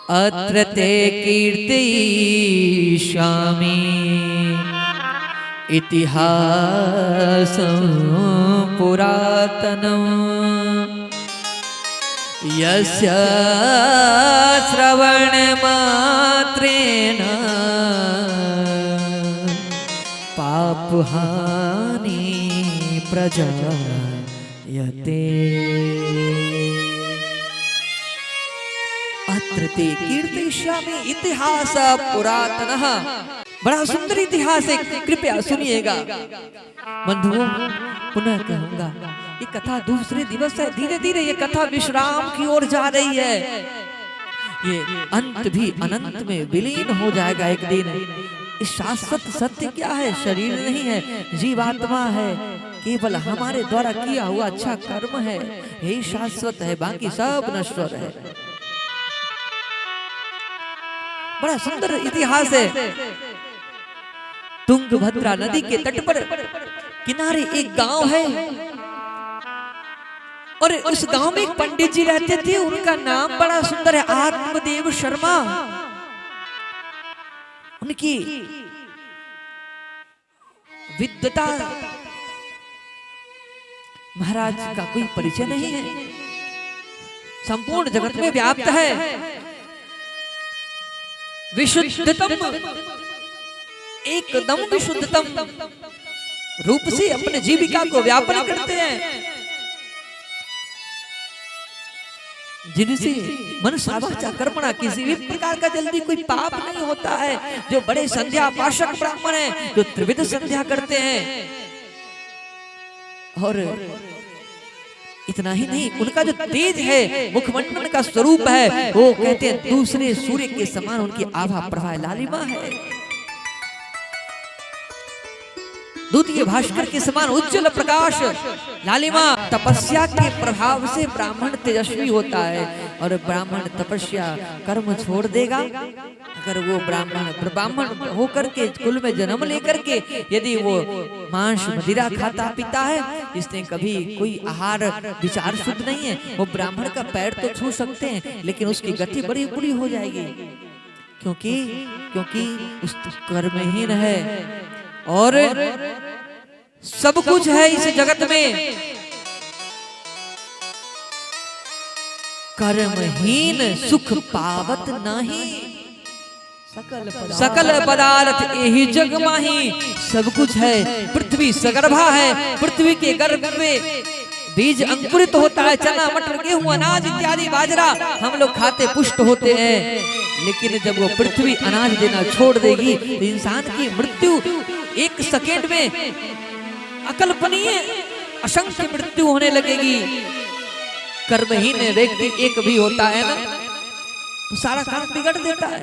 अत्र ते कीर्तयिष्यामि इतिहासं पुरातनम् यस्य श्रवणमात्रेण पापहानि प्रजायते। अत्र ते कीर्तयिष्यामि इतिहास पुरातनः। बड़ा सुंदर इतिहास है, कृपया सुनिएगा। बंधुओं, पुनः कहूंगा, ये कथा दूसरे दिवस है। धीरे धीरे ये कथा विश्राम की ओर जा रही है। ये अंत भी अनंत में विलीन हो जाएगा एक दिन। इस शाश्वत सत्य क्या है? शरीर नहीं है, जीवात्मा है, केवल हमारे द्वारा किया हुआ अच्छा कर्म है, यही शाश्वत है, बाकी सब नश्वर है। बड़ा सुंदर इतिहास है। तुंगभद्रा नदी के तट पर किनारे एक गांव है और उस गांव में एक पंडित जी रहते थे। उनका नाम बड़ा सुंदर है, आत्मदेव शर्मा। उनकी विद्वता महाराज का कोई परिचय नहीं है, संपूर्ण जगत में व्याप्त है। विशुद्धतम, एकदम विशुद्धतम रूप से अपने जीविका को व्यापन करते हैं, जिनसे मनसा वाचा कर्मणा किसी भी प्रकार का जल्दी कोई पाप नहीं होता है। जो बड़े संध्या पाशक ब्राह्मण हैं, जो त्रिविध संध्या करते हैं। और इतना ही नहीं, उनका जो तेज है, मुखमंडल का स्वरूप है, वो कहते हैं दूसरे सूर्य के समान उनकी आभा प्रभा लालिमा है। द्वितीय भास्कर के समान उज्जवल प्रकाश लालिमा। तपस्या के प्रभाव से ब्राह्मण तेजस्वी होता है और ब्राह्मण तपस्या कर्म छोड़ देगा अगर वो ब्राह्मण होकर के कुल में जन्म लेकर के यदि वो मांस मदिरा खाता पीता है, इसने कभी कोई आहार विचार शुद्ध नहीं है, वो ब्राह्मण का पैर तो छू सकते हैं लेकिन उसकी गति बड़ी बुरी हो जाएगी, क्योंकि उस कर्महीन है। और सब कुछ है इस जगत में, कर्महीन सुख पावत नहीं। सकल पदार्थ यही जग माही। सब कुछ है, पृथ्वी सगर्भा है, पृथ्वी के गर्भ में बीज अंकुरित होता है। चना मटर गेहूं अनाज इत्यादि बाजरा हम लोग खाते पुष्ट होते हैं, लेकिन जब वो पृथ्वी अनाज देना छोड़ देगी तो इंसान की मृत्यु एक सेकेंड में अकल्पनीय असंख्य मृत्यु होने लगेगी। कर्महीन व्यक्ति एक भी होता है ना, तो सारा काम बिगड़ देता है।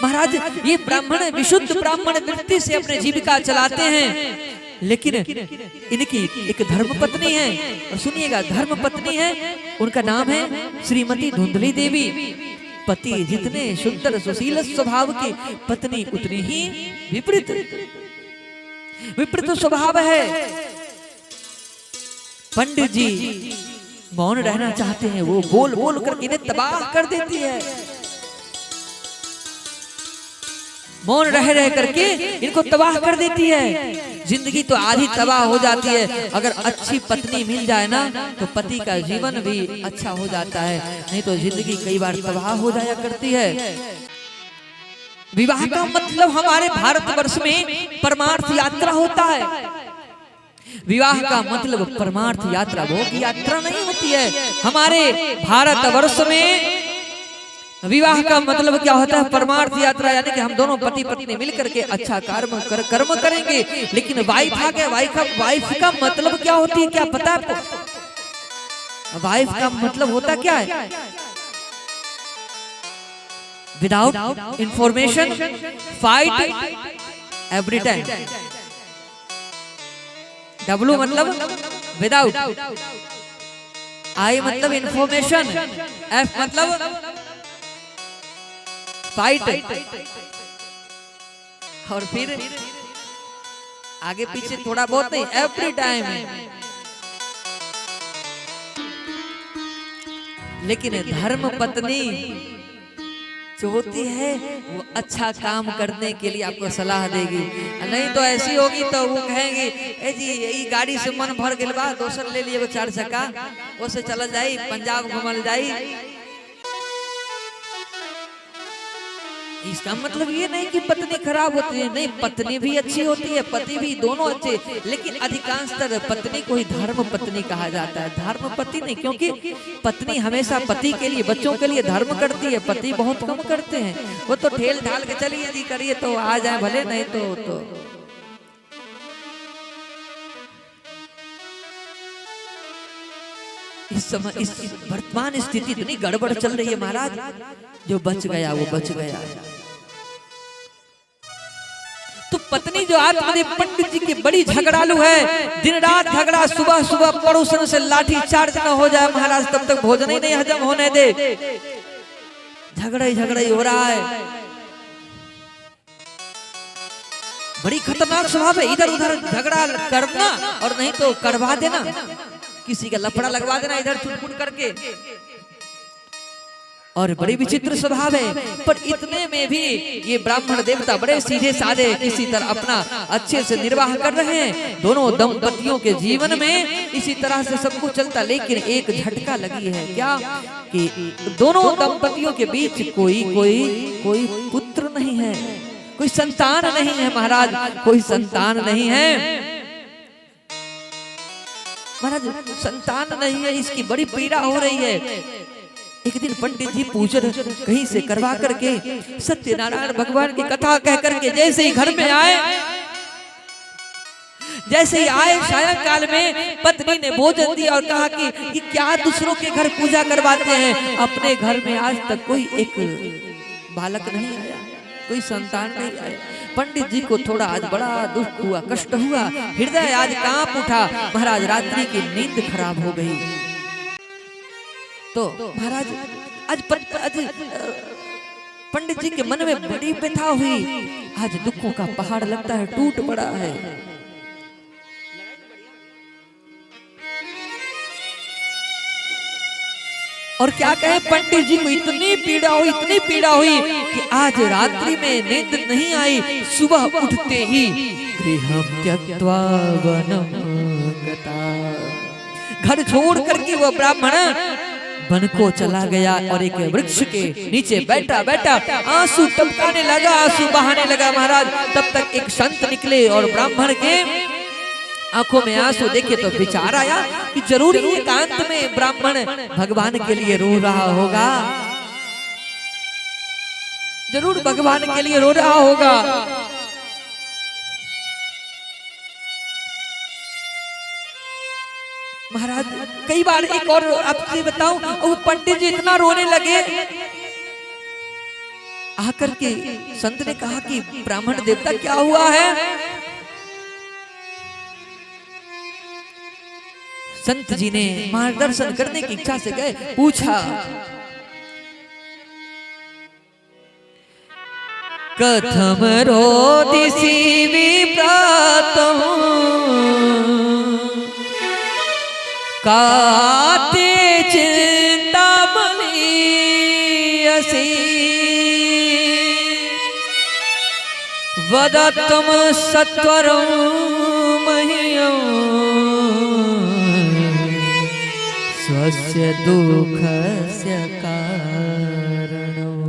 महाराज, ये ब्राह्मण विशुद्ध ब्राह्मण वृत्ति से अपने जीविका चलाते हैं, लेकिन इनकी एक धर्म पत्नी है। और सुनिएगा, धर्म पत्नी है, उनका नाम है श्रीमती धुंधली देवी। पति जितने सुंदर सुशील स्वभाव की, पत्नी उतनी ही विपरीत स्वभाव है। पंडित जी मौन रहना चाहते हैं, वो बोल बोल कर इन्हें तबाह कर देती है। मौन रह करके इनको तबाह कर देती है। जिंदगी तो आधी तबाह हो जाती है। अगर अच्छी पत्नी मिल जाए ना तो पति का जीवन भी अच्छा हो जाता है, नहीं तो जिंदगी कई बार तबाह हो जाया करती है। विवाह का मतलब हमारे भारतवर्ष में परमार्थ यात्रा होता है। विवाह का मतलब परमार्थ यात्रा, भोग यात्रा नहीं होती है। हमारे भारतवर्ष में विवाह का मतलब क्या होता है? परमार्थ यात्रा, यानी कि हम दोनों पति पत्नी मिलकर के अच्छा कर्म करेंगे। लेकिन वाइफ आ गया, वाइफ का मतलब क्या होती है, क्या पता है आपको? वाइफ का मतलब होता क्या है? Without information fight every time. W मतलब विदाउट, आई मतलब इंफॉर्मेशन, एफ मतलब फाइट, और फिर आगे पीछे थोड़ा बहुत नहीं, एवरी टाइम। लेकिन धर्म पत्नी जो होती है वो अच्छा काम करने के लिए आपको सलाह देगी, नहीं तो ऐसी होगी तो वो कहेंगे ए जी यही गाड़ी से मन भर गया बा, दोसर ले लिए वो 4 चक्का, उसे चल जाई पंजाब घूमल जाई। इसका मतलब ये नहीं कि पत्नी खराब होती है, नहीं, पत्नी भी अच्छी होती है, पति भी, दोनों अच्छे, लेकिन अधिकांशतर पत्नी को ही धर्म पत्नी कहा जाता है, धर्म पति नहीं, क्योंकि पत्नी हमेशा पति के लिए, बच्चों के लिए धर्म करती है, पति बहुत कम करते हैं। वो तो ठेल ढाल के चलिए जी करिए तो आ जाए भले, नहीं तो इस समय इस वर्तमान स्थिति इतनी गड़बड़ चल रही है महाराज, जो बच गया वो बच गया। तो पत्नी जो आत्मदेव पंडित जी की बड़ी झगड़ालू है, दिन रात झगड़ा, सुबह सुबह पड़ोसन से लाठी चार्ज न हो जाए महाराज तब तक भोजन ही नहीं हजम होने दे, झगड़ा ही हो रहा है। बड़ी खतरनाक स्वभाव है, इधर उधर झगड़ा करना और नहीं तो करवा देना, किसी का लफड़ा लगवा देना इधर चुटपुट करके, और बड़ी विचित्र स्वभाव है। पर इतने में भी ये ब्राह्मण देवता बड़े सीधे साधे किसी तरह अपना अच्छे से निर्वाह कर रहे हैं। दोनों दंपतियों के जीवन में इसी तरह से सब कुछ चलता, लेकिन एक झटका लगी है, क्या कि दोनों दंपतियों के बीच कोई पुत्र नहीं है, कोई संतान नहीं है महाराज, कोई संतान नहीं है महाराज, संतान नहीं है, इसकी बड़ी पीड़ा हो रही है। एक दिन पंडित जी पूजन कहीं से करवा करके सत्यनारायण भगवान की कथा कह करके जैसे ही घर में आए, जैसे ही आए सायंकाल में पत्नी ने भोजन दिया और कहा कि क्या दूसरों के घर पूजा करवाते हैं, अपने घर में आज तक कोई एक बालक नहीं आया, कोई संतान नहीं आया। पंडित जी को थोड़ा आज बड़ा दुख हुआ, कष्ट हुआ, हृदय आज कांप उठा महाराज, रात्रि की नींद खराब हो गई। तो महाराज आज पंडित जी के मन में बड़ी व्यथा हुई, आज दुखों का पहाड़ लगता है टूट पड़ा है। और क्या कहे, पंडित जी को इतनी पीड़ा हुई कि आज रात्रि में नींद नहीं आई, सुबह उठते ही गृहं त्यक्त्वा वनं गता, घर छोड़ करके वो ब्राह्मण वन को चला गया और एक वृक्ष के नीचे बैठा आंसू टपकाने लगा, आंसू बहाने लगा महाराज। तब तक एक संत निकले और ब्राह्मण के आंखों में आंसू देखे तो विचार आया कि जरूर एकांत में ब्राह्मण भगवान के लिए रो रहा होगा, जरूर भगवान के लिए रो रहा होगा। महाराज कई बार एक और आपसे बताऊं, वो पंडित जी इतना रोने लगे, आकर के संत ने कहा कि ब्राह्मण देवता क्या हुआ है। संत जी ने मार्गदर्शन करने की इच्छा से गए, पूछा कथम रोदिसी विप्रातम् काते चिंतामणि असि वदतम सत्वरं मह्यं स्वस्य दुःखस्य कारणं।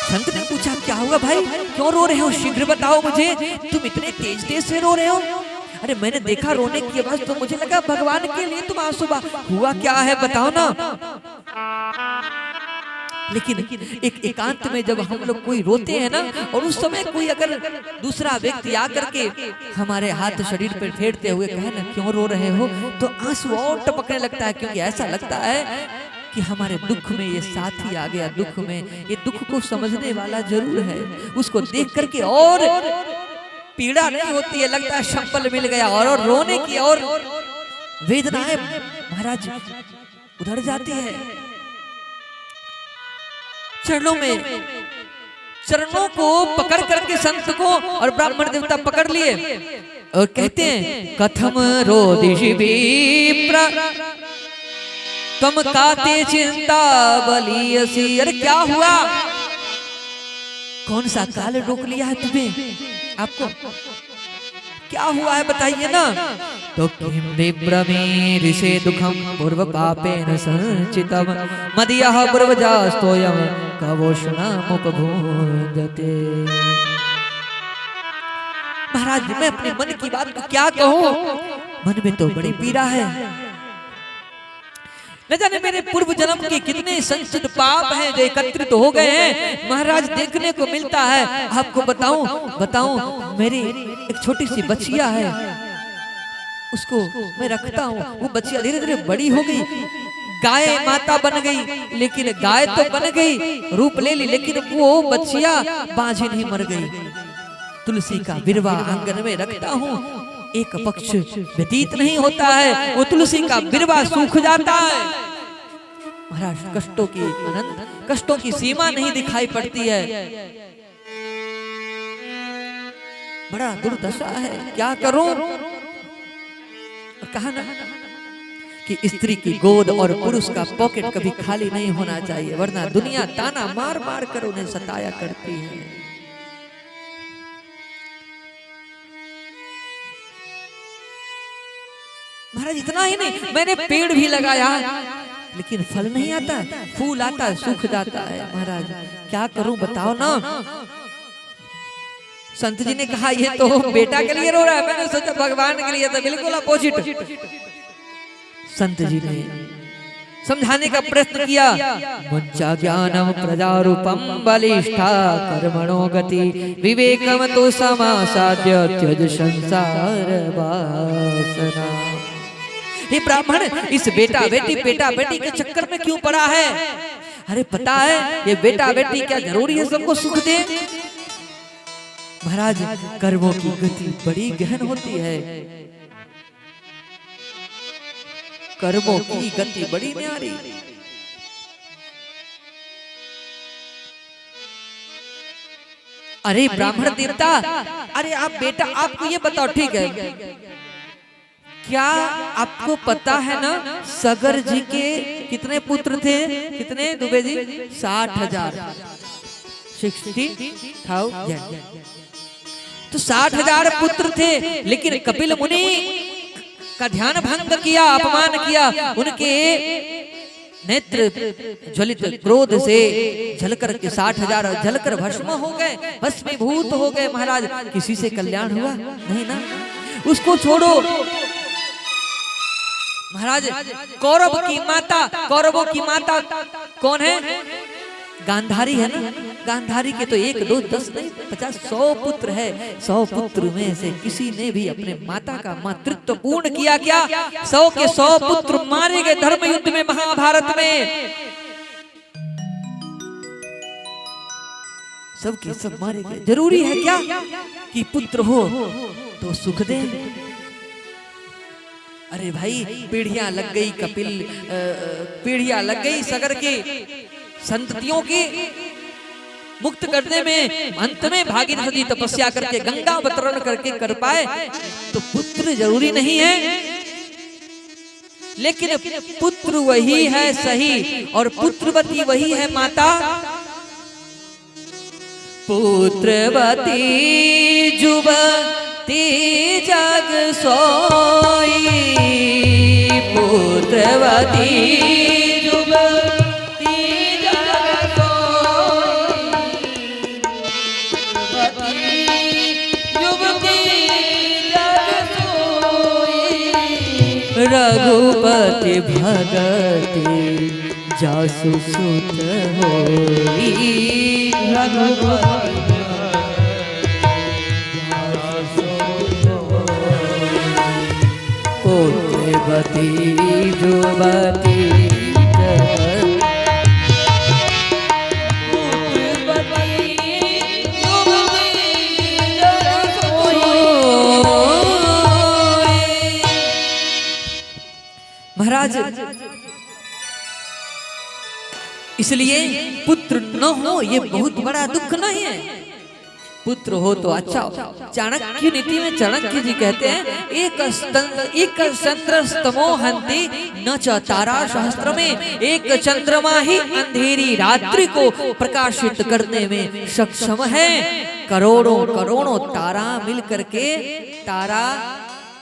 संत ने पूछा क्या हुआ भाई, क्यों रो रहे हो, शीघ्र बताओ मुझे, तुम इतने तेज से रो रहे हो। अरे मैंने देखा रोने की आवाज तो मुझे लगा भगवान के लिए तुम आंसू हुआ क्या है बताओ ना। लेकिन एक एकांत में जब हम लोग कोई रोते हैं ना, और उस समय कोई अगर दूसरा व्यक्ति आकर के हमारे हाथ शरीर पर फेरते हुए कहे ना क्यों रो रहे हो, तो आंसू और टपकने लगता है, क्योंकि ऐसा लगता है कि हमारे दुख में ये साथी आ गया, दुख में ये दुख को समझने वाला जरूर है, उसको देख करके और पीड़ा नहीं होती है, लगता है संबल मिल गया, और रोने की और वेदनाएं महाराज उधर जाती है। चरणों को पकड़ करके संत को और ब्राह्मण देवता पकड़ लिए और कहते हैं कथम रोदिषि विप्र तुम काते चिंता बलियसी। अरे क्या हुआ, कौन सा काल रोक लिया है तुम्हें, आपको क्या हुआ है बताइए ना। तो किम विप्रमीरिषे दुखम पूर्व पापेन संचितम मदीयः पूर्वजास्तोयम कवोषणामुपभूंजते। महाराज मैं अपने मन की बात को क्या कहूँ, मन में तो बड़ी पीड़ा है। न जाने मेरे पूर्व जन्म के कितने संचित पाप हैं जो एकत्रित हो गए हैं, महाराज देखने को मिलता है। आपको बताऊं मेरी एक छोटी सी बच्चिया है, उसको मैं रखता हूँ, वो बच्चिया धीरे धीरे बड़ी हो गई, गाय माता बन गई, लेकिन गाय तो बन गई, रूप ले ली, लेकिन वो बच्चिया बाझिन ही मर गई। तुलसी का बिरवा आंगन में रखता हूँ, एक पक्ष व्यतीत नहीं होता है, वो तुलसी का बिरवा सूख जाता है। महाराज कष्टों की अनंत, कष्टों की सीमा नहीं दिखाई पड़ती है, बड़ा दुर्दशा है, क्या करूं। कहा ना कि स्त्री की गोद और पुरुष का पॉकेट कभी खाली नहीं होना चाहिए, वरना दुनिया ताना मार मार कर उन्हें सताया करती है। महाराज इतना ही नहीं, मैंने पेड़ भी लगाया लेकिन फल नहीं आता, फूल आता सूख जाता है। महाराज क्या करूं बताओ ना। संत जी ने कहा ये तो बेटा के लिए रो रहा है, मैंने सोचा भगवान के लिए, तो बिल्कुल अपोजिट। संत जी ने समझाने का प्रयत्न किया। मुच्चा ज्ञानम प्रजारूपम बलिष्ठा कर्मणो गति विवेकम तो समासाद्य त्यज संसार वासना। हे ब्राह्मण, इस बेटा बेटी के चक्कर में क्यों पड़ा है। अरे पता है ये बेटा बेटी क्या जरूरी है सबको सुख दे। महाराज कर्मों की गति बड़ी गहन होती है, कर्मों की गति बड़ी न्यारी। अरे ब्राह्मण देवता, अरे आप बेटा, आपको ये बताओ, ठीक है क्या आपको पता है ना सगर जी के कितने पुत्र थे, कितने दुबे जी, 60,000, 60,000। तो 60,000 पुत्र थे, लेकिन कपिल मुनि का ध्यान भंग किया, अपमान किया, उनके नेत्र ज्वलित क्रोध से जलकर के 60,000 जलकर भस्म हो गए, भस्मीभूत हो गए। महाराज किसी से कल्याण हुआ नहीं ना, उसको छोड़ो। महाराज कौरवों की माता कौन है, गांधारी है ना। गांधारी के तो 1 2 10 नहीं 50 100 पुत्र है। 100 पुत्र में से किसी ने भी अपने माता का मातृत्व पूर्ण किया क्या। 100 के 100 पुत्र मारे गए धर्म युद्ध में, महाभारत में सबके सब मारे गए। जरूरी है क्या कि पुत्र हो तो सुख दे। अरे भाई पीढ़ियां लग गई, पीढ़ियां लग गई सगर के संततियों की मुक्त करने में। अंत में भागीरथी तपस्या करके गंगा अवतरण करके कर पाए, तो पुत्र जरूरी नहीं है, लेकिन पुत्र वही है सही, और पुत्रवती वही है माता। पुत्रवती जुबती जग सोई, पुत्रवती जुबती जग सोई, जुबती जग सोई, रघुपति भगति जासु सुत होई, रघुपति पुत्रवती जुबती महाराज इसलिए पुत्र न हो ये बहुत बड़ा दुख नहीं है। पुत्र हो तो अच्छा हो। चाणक्य नीति में चाणक्य जी कहते हैं एक चंद्रस्तमो हंति न च तारा सहस्त्र में, एक चंद्रमा ही अंधेरी रात्रि को प्रकाशित करने में सक्षम है। करोड़ों करोड़ों तारा मिल करके तारा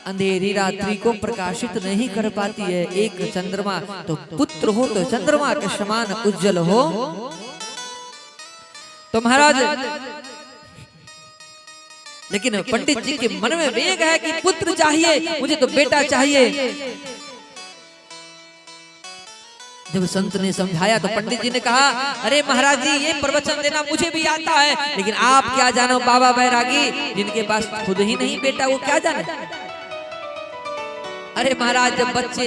अंधेरी रात्रि को प्रकाशित नहीं कर पाती है। एक चंद्रमा तो पुत्र हो तो चंद्रमा के समान उज्जवल हो। तो महाराज लेकिन पंडित जी के मन में वेग है कि पुत्र चाहिए, मुझे तो बेटा चाहिए। जब संत ने समझाया तो पंडित जी ने कहा, अरे महाराज जी ये प्रवचन देना मुझे भी आता है, लेकिन आप क्या जानो बाबा बैरागी, जिनके पास खुद ही नहीं बेटा वो क्या जाने। अरे महाराज जब बच्चे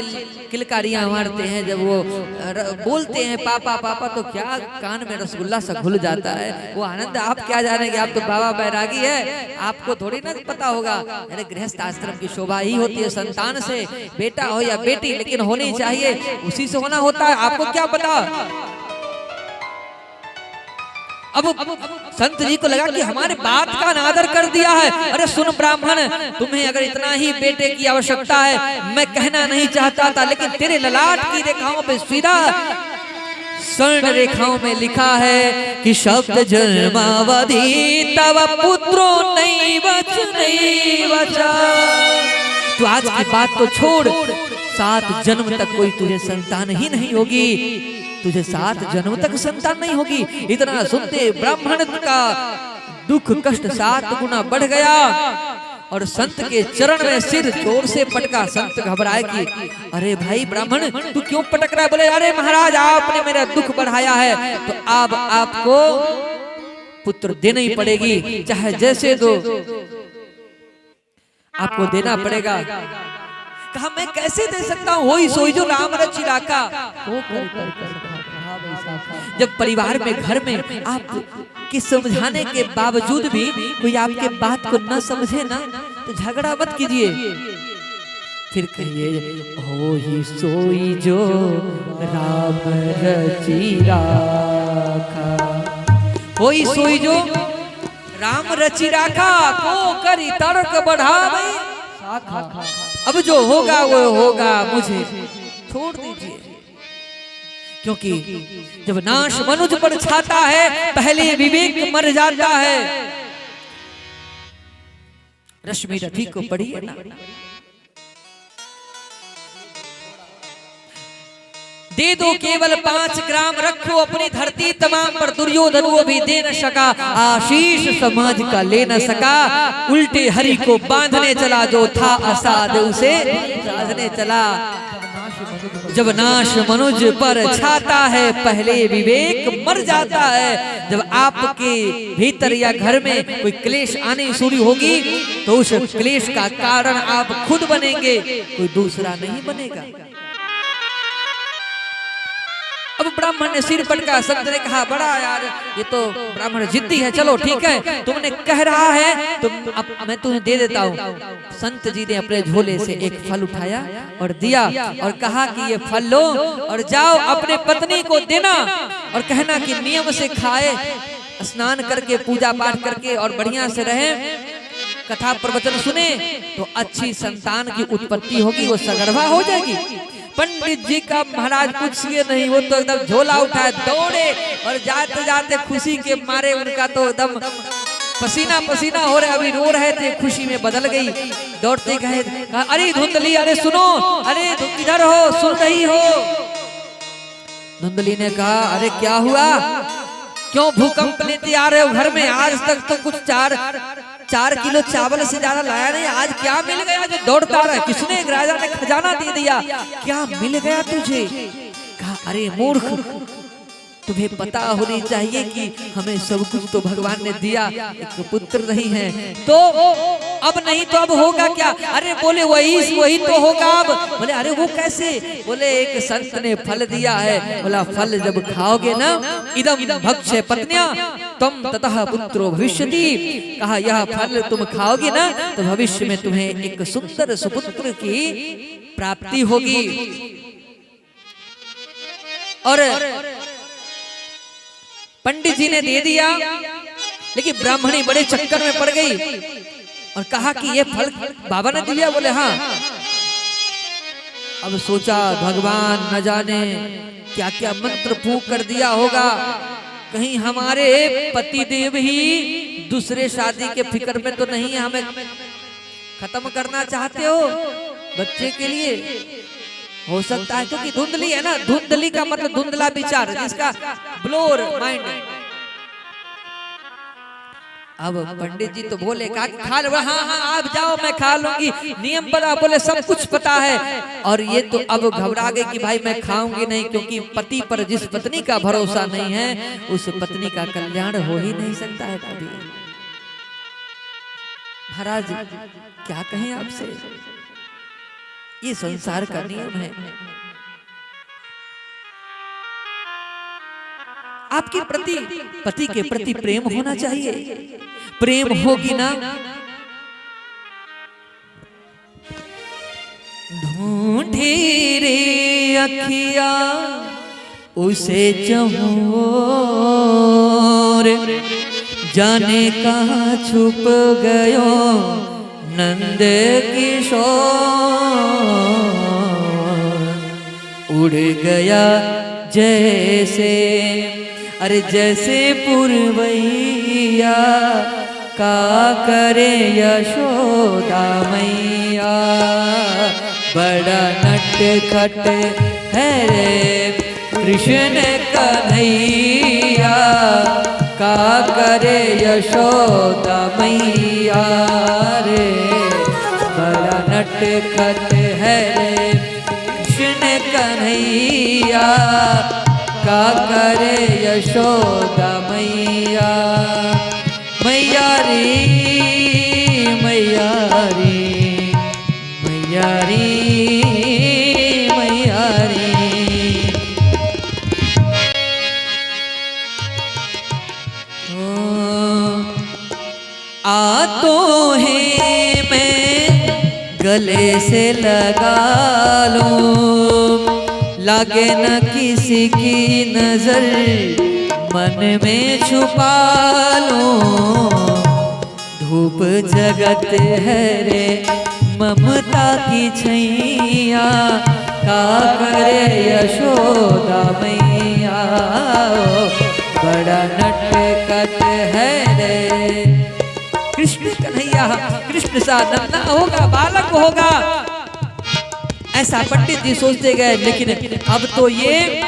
किलकारियां मारते हैं, जब वो बोलते हैं पापा पापा, तो क्या कान में रसगुल्ला सा घुल जाता है, वो आनंद आप क्या जानेंगे। आप तो बाबा बैरागी है, आपको थोड़ी ना पता होगा। अरे गृहस्थ आश्रम की शोभा ही होती है संतान से, बेटा हो या बेटी, लेकिन होनी चाहिए, उसी से होना होता है। आपको क्या पता। अब संत जी को लगा कि हमारे बात का अनादर कर दिया है। अरे सुन ब्राह्मण, तुम्हें अगर इतना ही बेटे की आवश्यकता है, मैं कहना नहीं चाहता था, लेकिन तेरे ललाट की रेखाओं पे सीधा स्वर्ण रेखाओं में लिखा है कि शब्द जन्मावधि तव पुत्रो नहीं बचा। तो आज की बात तो छोड़, 7 जन्म तक कोई तुझे संतान ही नहीं होगी, तुझे 7 जन्म तक संतान नहीं होगी। इतना सुनते ब्राह्मण का दुख कष्ट 7 गुना बढ़ गया और संत के चरण में सिर जोर से पटका। संत घबराए कि अरे भाई ब्राह्मण तू क्यों पटक रहा है। बोले अरे महाराज आपने मेरा दुख बढ़ाया है, तो अब आपको पुत्र देना ही पड़ेगी, चाहे जैसे दो आपको देना पड़ेगा। कहा मैं कैसे दे सकता हूँ, वही सोई जो राम रचि राखा। जब परिवार में घर में आप के समझाने के बावजूद भी कोई आपके बात को न समझे ना, तो झगड़ा मत कीजिए, फिर कहिए हो ही सोई जो राम रचि राखा, हो ही सोई जो राम रचि राखा, को करी तर्क बढ़ावे। अब जो होगा वो होगा, मुझे छोड़ दीजिए। क्योंकि जब नाश मनुज पर छाता है, पहले विवेक मर जाता है। रश्मि रथी को पढ़िए ना, दे दो केवल 5 ग्राम, रखो अपनी धरती तमाम पर, दुर्योधन वो भी दे न सका, आशीष समाज का ले न सका। उल्टे हरि को बांधने चला, जो था असाध उसे साधने चला। जब नाश मनुज पर छाता है, पहले विवेक मर जाता है। जब आपके भीतर या घर में कोई क्लेश आने शुरू होगी, तो उस क्लेश का कारण आप खुद बनेंगे, कोई दूसरा नहीं बनेगा। अब ब्राह्मण ने सिर पटका। संत ने कहा बड़ा यार ये तो ब्राह्मण जिद्दी है, चलो ठीक है तुमने कह रहा है तो अब मैं तुम्हें दे देता हूँ। संत जी ने अपने झोले से एक फल उठाया और दिया और कहा कि ये फल लो और जाओ अपने पत्नी को देना और कहना कि नियम से खाए, स्नान करके पूजा पाठ करके और बढ़िया से रहे, कथा प्रवचन सुने तो अच्छी संतान की उत्पत्ति होगी, वो सगर्भा हो जाएगी। पंडित जी का महाराज कुछ ये नहीं, वो तो एकदम झोला उठाए दौड़े और जाते जाते खुशी के मारे उनका तो एकदम पसीना पसीना हो रहा, अभी रो रहे थे, खुशी में बदल गई। दौड़ते गए, अरे धुंधली अरे सुनो, अरे इधर हो, सुन रही हो। धुंधली ने कहा अरे क्या हुआ, क्यों भूकंप लेते आ रहे हो घर में, आज तक तो कुछ 4 किलो चावल से ज्यादा लाया नहीं, आज क्या मिल गया जो दौड़ता रहा, किसने राजा ने खजाना दे दिया, क्या मिल गया तुझे। कहा अरे मूर्ख, तुम्हें पता होनी चाहिए कि हमें सब कुछ तो भगवान ने दिया, एक पुत्र नहीं है तो अब नहीं तो अब होगा क्या। अरे बोले वही तो होगा अब। बोले अरे वो कैसे। बोले एक संत ने फल दिया है, बोला फल जब खाओगे ना, इदम भक्ष्य पत्न्या तम ततः पुत्रो भविष्यति। कहा यह फल तुम खाओगे ना तो भविष्य में तुम्हें एक सुंदर सुपुत्र की प्राप्ति होगी। और पंडित जी ने दे दिया, लेकिन ब्राह्मणी बड़े चक्कर में पड़ गई और कहा कि ये फल बाबा ने दिया। बोले हाँ। अब सोचा भगवान न जाने क्या क्या मंत्र फूंक कर दिया होगा, कहीं हमारे पति देव ही दूसरे शादी के फिक्र में तो नहीं है, हमें खत्म करना चाहते हो बच्चे के लिए। हो सकता है क्योंकि धुंधली है ना, धुंधली का मतलब धुंधला विचार, जिसका ब्लोर माइंड। अब पंडित जी तो बोले खा लो। हाँ हाँ आप जाओ मैं खा लूंगी, नियम पता। बोले सब कुछ पता है। और ये तो अब घबरा गए कि भाई मैं खाऊंगी नहीं, क्योंकि पति पर जिस पत्नी का भरोसा नहीं है उस पत्नी का कल्याण हो ही नहीं सकता है कभी। महाराज क्या कहें आपसे, ये संसार का नियम है। आपके प्रति पति के प्रति प्रेम होना चाहिए। प्रेम होगी ना, ढूंढे रे अखिया उसे चहोर, जाने कहाँ छुप गयो नंद किशोर। उड़ गया जैसे, अरे जैसे पुरवैया, का करे यशोदा मैया। बड़ा नटखट है रे कृष्ण कन्हैया, का करे यशोदा मैया रे। बड़ा नटखट है रे कृष्ण कन्हैया, का करे यशोदा मैया। मैया रे मैया रे मैया रे मैया रे। आ तो है मैं गले से लगा लूं, लागे न किसी की नजर मन में छुपा लूं। धूप जगत है रे ममता की छैया, का करे यशोदा मैया। बड़ा नटखट है रे कृष्ण कन्हैया। कृष्ण सा नन्हा होगा, बालक होगा, ऐसा पंडित जी सोचते गए। लेकिन अब तो ये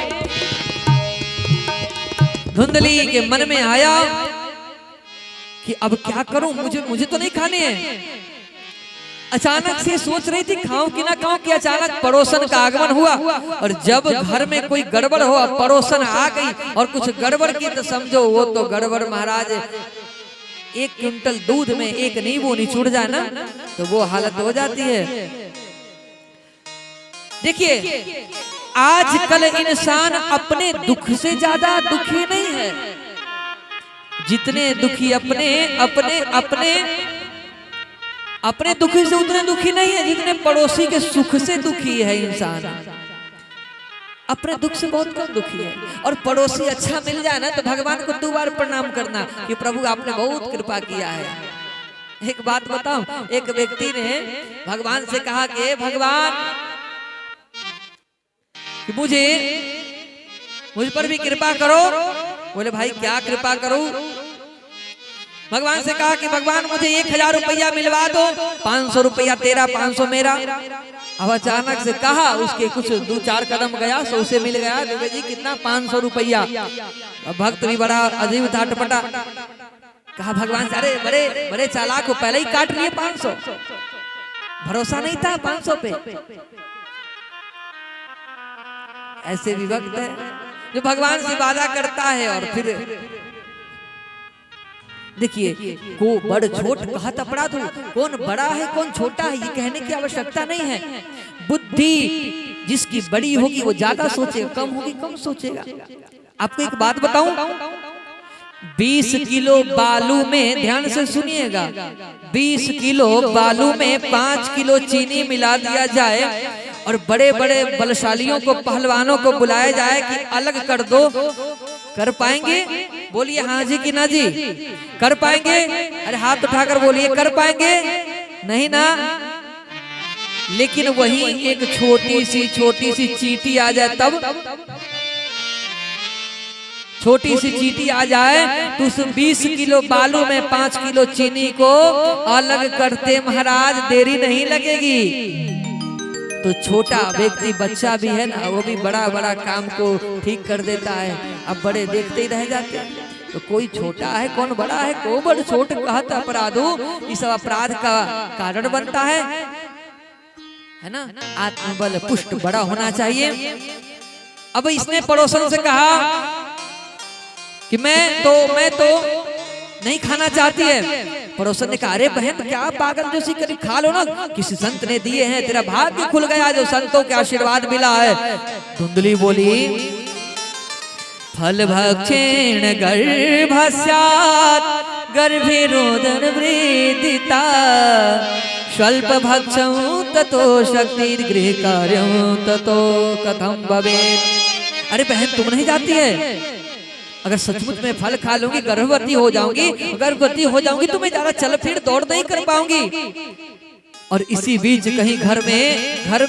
धुंधली के मन में आया कि अब क्या करूं, मुझे तो नहीं खाने हैं। अचानक से सोच रही थी खाऊं कि ना खाऊं, कि अचानक पड़ोसन का आगमन हुआ। और जब घर में कोई गड़बड़ हो, पड़ोसन आ गई और कुछ गड़बड़ की, तो समझो वो तो गड़बड़ महाराज। 1 क्विंटल दूध में एक नींबू निचुड़ जाए ना तो वो हालत हो जाती है। देखिए आजकल इंसान अपने दुख से ज्यादा दुखी नहीं है। जितने दुखी अपने दुखी से उतने दुखी नहीं है जितने पड़ोसी के सुख से दुखी है इंसान। अपने दुख से बहुत कम दुखी है। और पड़ोसी अच्छा मिल जाए ना तो भगवान को 2 बार प्रणाम करना कि प्रभु आपने बहुत कृपा किया है। एक बात बताऊं, एक व्यक्ति ने भगवान से कहा कि भगवान कि मुझ पर भी कृपा करो। बोले भाई क्या कृपा करूं? भगवान से कहा कि भगवान मुझे 1000 रुपया मिलवा दो, 500 रुपया तेरा, 500 मेरा। अब अचानक से कहा, उसके कुछ 2-4 कदम गया, 100 से मिल गया। देवे जी कितना? 500 रुपया। अब भक्त भी बड़ा अजीब था, अटपटा। कहा भगवान से, अरे बड़े बड़े चालाक हो, पहले ही काट लिए 500। भरोसा नहीं था 500 पे। ऐसे भी वक्त है जो भगवान से वादा करता है और फिर देखिए को बड़ छोट कहत अपराध हो, कौन बड़ा है कौन छोटा है ये कहने की आवश्यकता नहीं है। बुद्धि जिसकी बड़ी होगी वो ज्यादा सोचेगा, कम होगी कम सोचेगा। आपको एक बात बताऊं, 20 किलो बालू में, ध्यान से सुनिएगा, 20 किलो बालू में 5 किलो चीनी मिला दिया जाए और बड़े बड़े बलशालियों को, पहलवानों को बुलाया जाए कि अलग कर दो, कर पाएंगे? बोलिए हाँ जी कि ना जी, कर पाएंगे? अरे हाथ उठाकर बोलिए कर पाएंगे? नहीं ना। लेकिन वही एक छोटी सी चींटी आ जाए तब, छोटी सी चींटी आ जाए तो उस 20 किलो बालू में 5 किलो चीनी को अलग करते महाराज देरी नहीं लगेगी। तो छोटा व्यक्ति बच्चा भी है ना, वो भी बड़ा बड़ा काम को ठीक कर देता है। अब बड़े देखते ही रह जाते हैं। तो कोई छोटा है कौन बड़ा है, को बड़ छोट कहत अपराधो, इस अपराध का कारण बनता है ना। आत्मबल पुष्ट बड़ा होना चाहिए। अब इसने पड़ोसन से कहा कि मैं तो नहीं खाना चाहती है। पड़ोसन ने कहा अरे बहन क्या पागल जोशी करी, खा लो ना, किसी संत ने दिए हैं, तेरा भाग्य खुल गया जो संतों के आशीर्वाद मिला है। धुंधली बोली फल भक्षेण गर्भस्यात् गर्भे रोदन वृद्धिता स्वल्प भक्षं ततो शक्ति गृह कार्यं ततो कथम भवेत्। अरे बहन तुम नहीं जाती है, अगर सचमुच में फल खा लूंगी गर्भवती हो जाऊंगी तो मैं ज्यादा चल फिर दौड़ नहीं कर पाऊंगी। और इसी बीच कहीं घर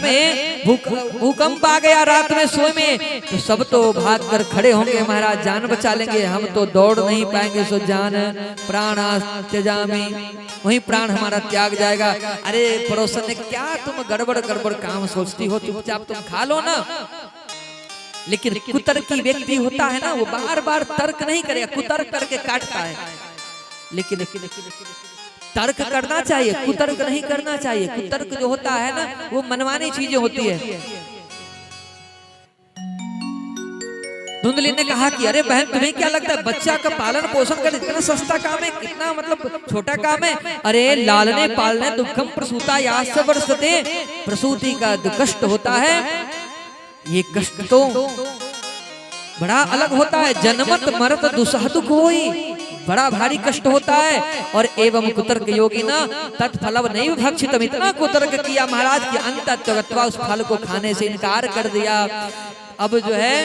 में भूकंप आ गया रात में सोए में, तो सब तो भाग कर खड़े होंगे महाराज, जान बचा लेंगे, हम तो दौड़ नहीं पाएंगे, सो जान प्राण त्याजामि, वही प्राण हमारा त्याग जाएगा। अरे पड़ोसन ने क्या तुम गड़बड़ काम सोचती हो, चुपचाप तुम खा लो ना। लेकिन कुतर्की व्यक्ति होता है ना, वो बार बार तर्क नहीं करेगा, कुतर्क करके काटता है। लेकिन तर्क करना चाहिए, कुतर्क नहीं करना चाहिए। कुतर्क जो होता है ना वो मनमानी चीजें होती है। धुंधली ने कहा कि अरे बहन तुम्हें क्या लगता है बच्चा का पालन पोषण कर इतना सस्ता काम है, कितना मतलब छोटा काम है। अरे लालने पालने दुखम प्रसूता यास वर्षते, प्रसूति का कष्ट होता है, ये कष्ट तो बड़ा अलग होता है। जन्मत मरत दुसह दुख होई, बड़ा भारी कष्ट होता है। और एवं कुतर्क योगी ना तत्फलव नहीं भक्षितम, इतना कुतर्क किया महाराज कि अंत त्यक्त्वा उस फल को खाने से इनकार कर दिया। अब जो है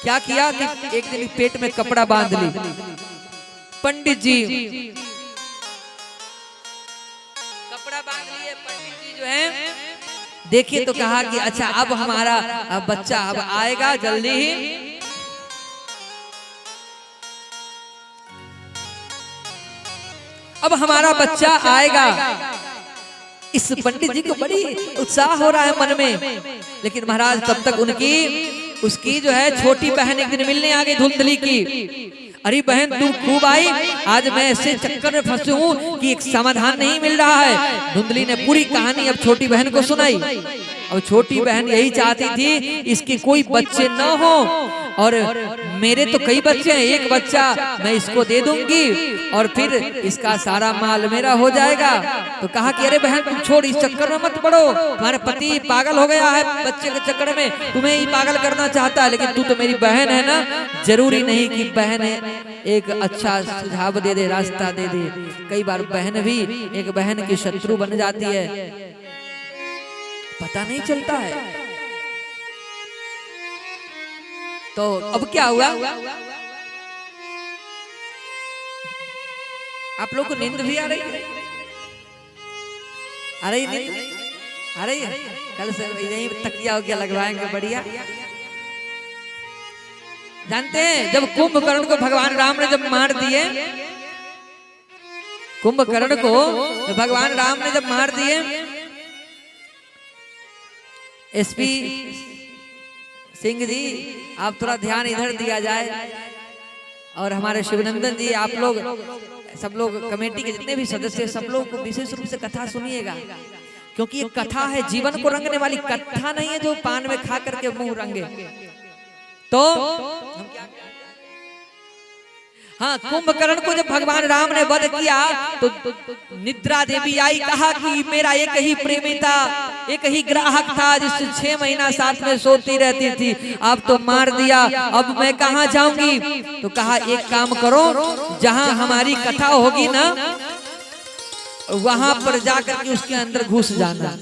क्या किया कि एक दिन पेट में कपड़ा बांध ली। पंडित जी कपड़ा बांध लिए, पंडित जी जो है देखिए तो कहा कि अच्छा अब हमारा बच्चा अब आएगा जल्दी ही। अब हमारा बच्चा आएगा। इस पंडित जी को बड़ी उत्साह हो रहा है मन में। लेकिन महाराज तब तक उसकी जो है छोटी बहन एक दिन मिलने आ गई धुंधली की। अरे बहन तू खूब आई, आज मैं ऐसे चक्कर में फंसी हूँ कि एक समाधान नहीं मिल रहा है। धुंधली ने पूरी कहानी अब छोटी बहन को सुनाई। अब छोटी बहन यही चाहती थी इसके कोई बच्चे न हो, और मेरे तो कई बच्चे हैं, एक बच्चा मैं इसको दे दूंगी और फिर इसका सारा माल मेरा हो जाएगा। तो कहा कि अरे बहन तुम छोड़, इस चक्कर में मत पड़ो, तुम्हारा पति पागल हो गया है बच्चे के चक्कर में, तुम्हें ही पागल करना चाहता है। लेकिन तू तो मेरी बहन है ना, जरूरी नहीं कि बहन एक अच्छा सुझाव दे दे, रास्ता दे दे। कई बार बहन भी एक बहन की शत्रु बन जाती है, पता नहीं चलता है। तो अब क्या हुआ, आप लोग को नींद भी आ रही है? आ रही नींद? आ रही है? कल से यही तकिया वकिया लगवाएंगे बढ़िया। जानते हैं जब कुंभकर्ण को भगवान राम ने जब मार दिए, कुंभकर्ण को भगवान राम ने जब मार दिए, एसपी सिंह जी आप थोड़ा ध्यान इधर दिया जाए, और हमारे शिवनंदन जी आप लोग सब लोग कमेटी के जितने भी सदस्य सब लोग को विशेष रूप से कथा सुनिएगा, क्योंकि ये कथा है जीवन को रंगने वाली कथा नहीं है जो पान में खा करके मुंह रंगे। तो हाँ, कुंभकर्ण को जब भगवान राम ने वध किया तो निद्रा देवी आई, कहा कि मेरा एक ही प्रेमी था, एक ही ग्राहक था जिससे 6 महीना साथ में सोती रहती थी, अब तो मार दिया, अब मैं कहाँ जाऊंगी। तो कहा एक काम करो, जहां हमारी कथा होगी ना वहां पर जाकर के उसके अंदर घुस जाना।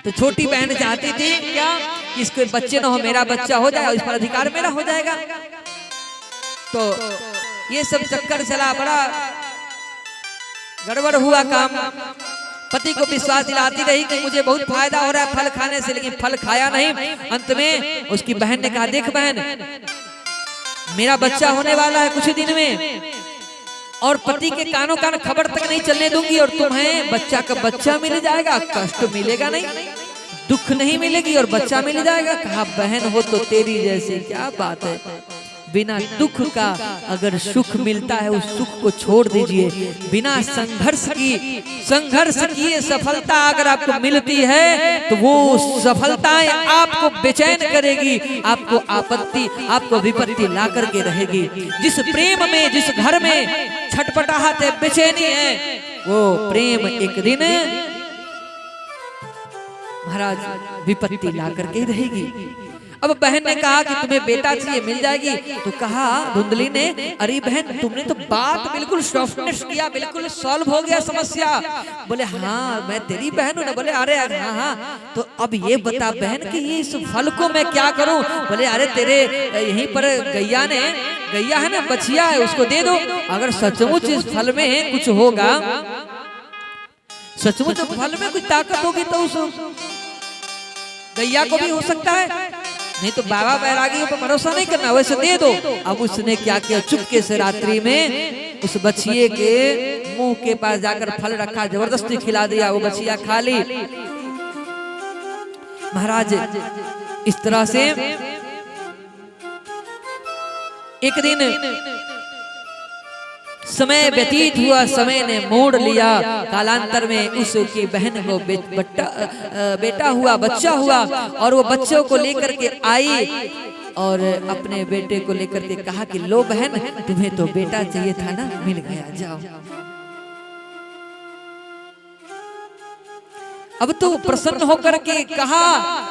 तो छोटी बहन चाहती थी क्या कि इसके बच्चे न हो, मेरा बच्चा हो जाए और इस पर अधिकार मेरा हो जाएगा। तो ये सब चक्कर चला, बड़ा गड़बड़ हुआ काम। पति को विश्वास दिलाती रही कि मुझे बहुत फायदा हो रहा है फल खाने से, लेकिन फल खाया नहीं। अंत में उसकी बहन ने कहा, देख बहन, मेरा बच्चा होने वाला है कुछ दिन में, और पति के कानों कान खबर तक नहीं चलने दूंगी, और तुम्हें बच्चा का बच्चा मिल जाएगा, कष्ट मिलेगा नहीं, दुख नहीं मिलेगी और बच्चा मिल जाएगा। कहा, बहन हो तो तेरी जैसी, क्या बात है, बिना दुख का अगर सुख मिलता है उस सुख को छोड़ दीजिए। बिना संघर्ष किए सफलता अगर आपको मिलती है तो वो सफलताएं आपको बेचैन करेगी, आपको आपत्ति, आपको विपत्ति ला करके रहेगी। जिस प्रेम में, जिस घर में छटपटाहट है, बेचैनी है, वो प्रेम एक दिन महाराज विपत्ति ला करके रहेगी। अब बहन ने कहा कि तुम्हें बेटा चाहिए, मिल जाएगी। तो कहा धुंधली ने, अरे बहन तुमने तो बात बिल्कुल सॉफ्टनेस किया, बिल्कुल सॉल्व हो गया समस्या। बोले हाँ मैं तेरी बहन हूँ ना। बोले अरे हाँ हाँ, तो अब ये बता बहन कि ये इस फल को मैं क्या करूँ। बोले अरे तेरे यहीं पर गैया है ना, बछिया है, उसको दे दो। अगर सचमुच इस फल में कुछ होगा, सचमुच फल में कुछ ताकत होगी तो उस गैया को भी हो सकता है, नहीं तो बाबा बैरागी पर भरोसा नहीं करना, वैसे दे दो। अब उसने क्या किया, चुपके से रात्रि में उस बछिए के मुंह के पास जाकर फल रखा, जबरदस्ती खिला दिया, वो बछिया खा ली। महाराज इस तरह से एक दिन समय व्यतीत हुआ, समय ने मोड़ लिया। कालांतर में उसकी बहन को बेटा हुआ, बच्चा हुआ, और वो बच्चों को लेकर के आई और अपने बेटे को लेकर के कहा कि लो बहन, तुम्हें तो बेटा चाहिए था ना, मिल गया, जाओ। अब तो प्रसन्न होकर के कहा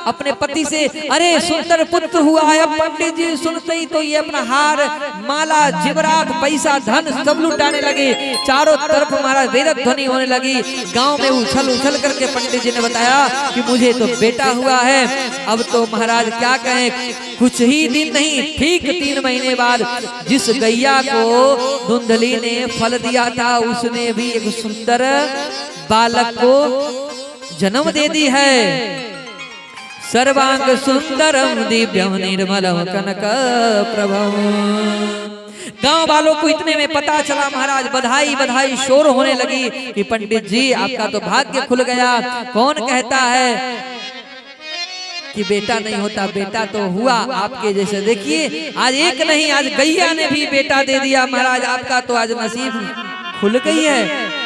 अपने पति से, अरे सुंदर पुत्र हुआ है। अब पंडित जी सुनते ही तो ये अपना हार, माला, जेवरात, पैसा, धन सब लुटाने लगे। चारों तरफ हमारा वेद ध्वनि होने लगी। गांव में उछल करके पंडित जी ने बताया कि मुझे तो बेटा हुआ है। अब तो महाराज क्या कहें, कुछ ही दिन नहीं, ठीक 3 महीने बाद जिस गैया को धुंधली ने फल दिया था, उसने भी एक सुंदर बालक को जन्म दे दी है। सर्वांग सुंदरम दिव्यम निर्मलम कनक प्रभम। गांव वालों को इतने में पता चला, महाराज बधाई बधाई शोर होने लगी कि पंडित जी आपका तो भाग्य खुल गया। कौन कहता है कि बेटा नहीं होता, बेटा तो हुआ आपके जैसे। देखिए आज एक नहीं, आज गैया ने भी बेटा दे दिया। महाराज आपका तो आज नसीब खुल गई है।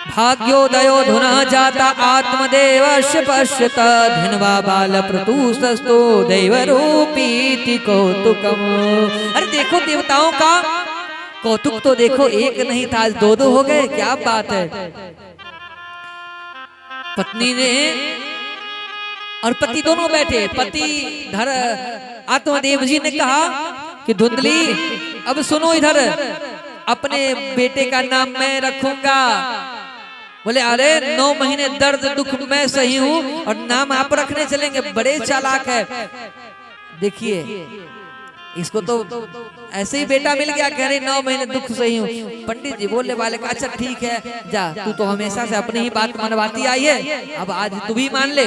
भाग्योदयो धुना जाता आत्मदेवस्य पश्यत धिन्वा बाल प्रतुस्तस्तो दैव रूपीति कौतुकम। अरे देखो देवताओं का कौतुक तो देखो, एक नहीं था आज 2 हो गए, क्या बात है। पत्नी ने और पति दोनों बैठे। पति आत्मदेव जी ने कहा कि धुंधली अब सुनो इधर, अपने बेटे का नाम मैं रखूंगा। बोले अरे 9 महीने दर्द दुख मैं सही हूँ और नाम आप रखने चलेंगे, बड़े चालाक है। देखिए इसको तो ऐसे ही बेटा मिल गया, कह रहे 9 महीने दुख सही हूँ। पंडित जी बोलने वाले का अच्छा ठीक है जा, तू तो हमेशा से अपनी ही बात मनवाती आई है, अब आज तू भी मान ले।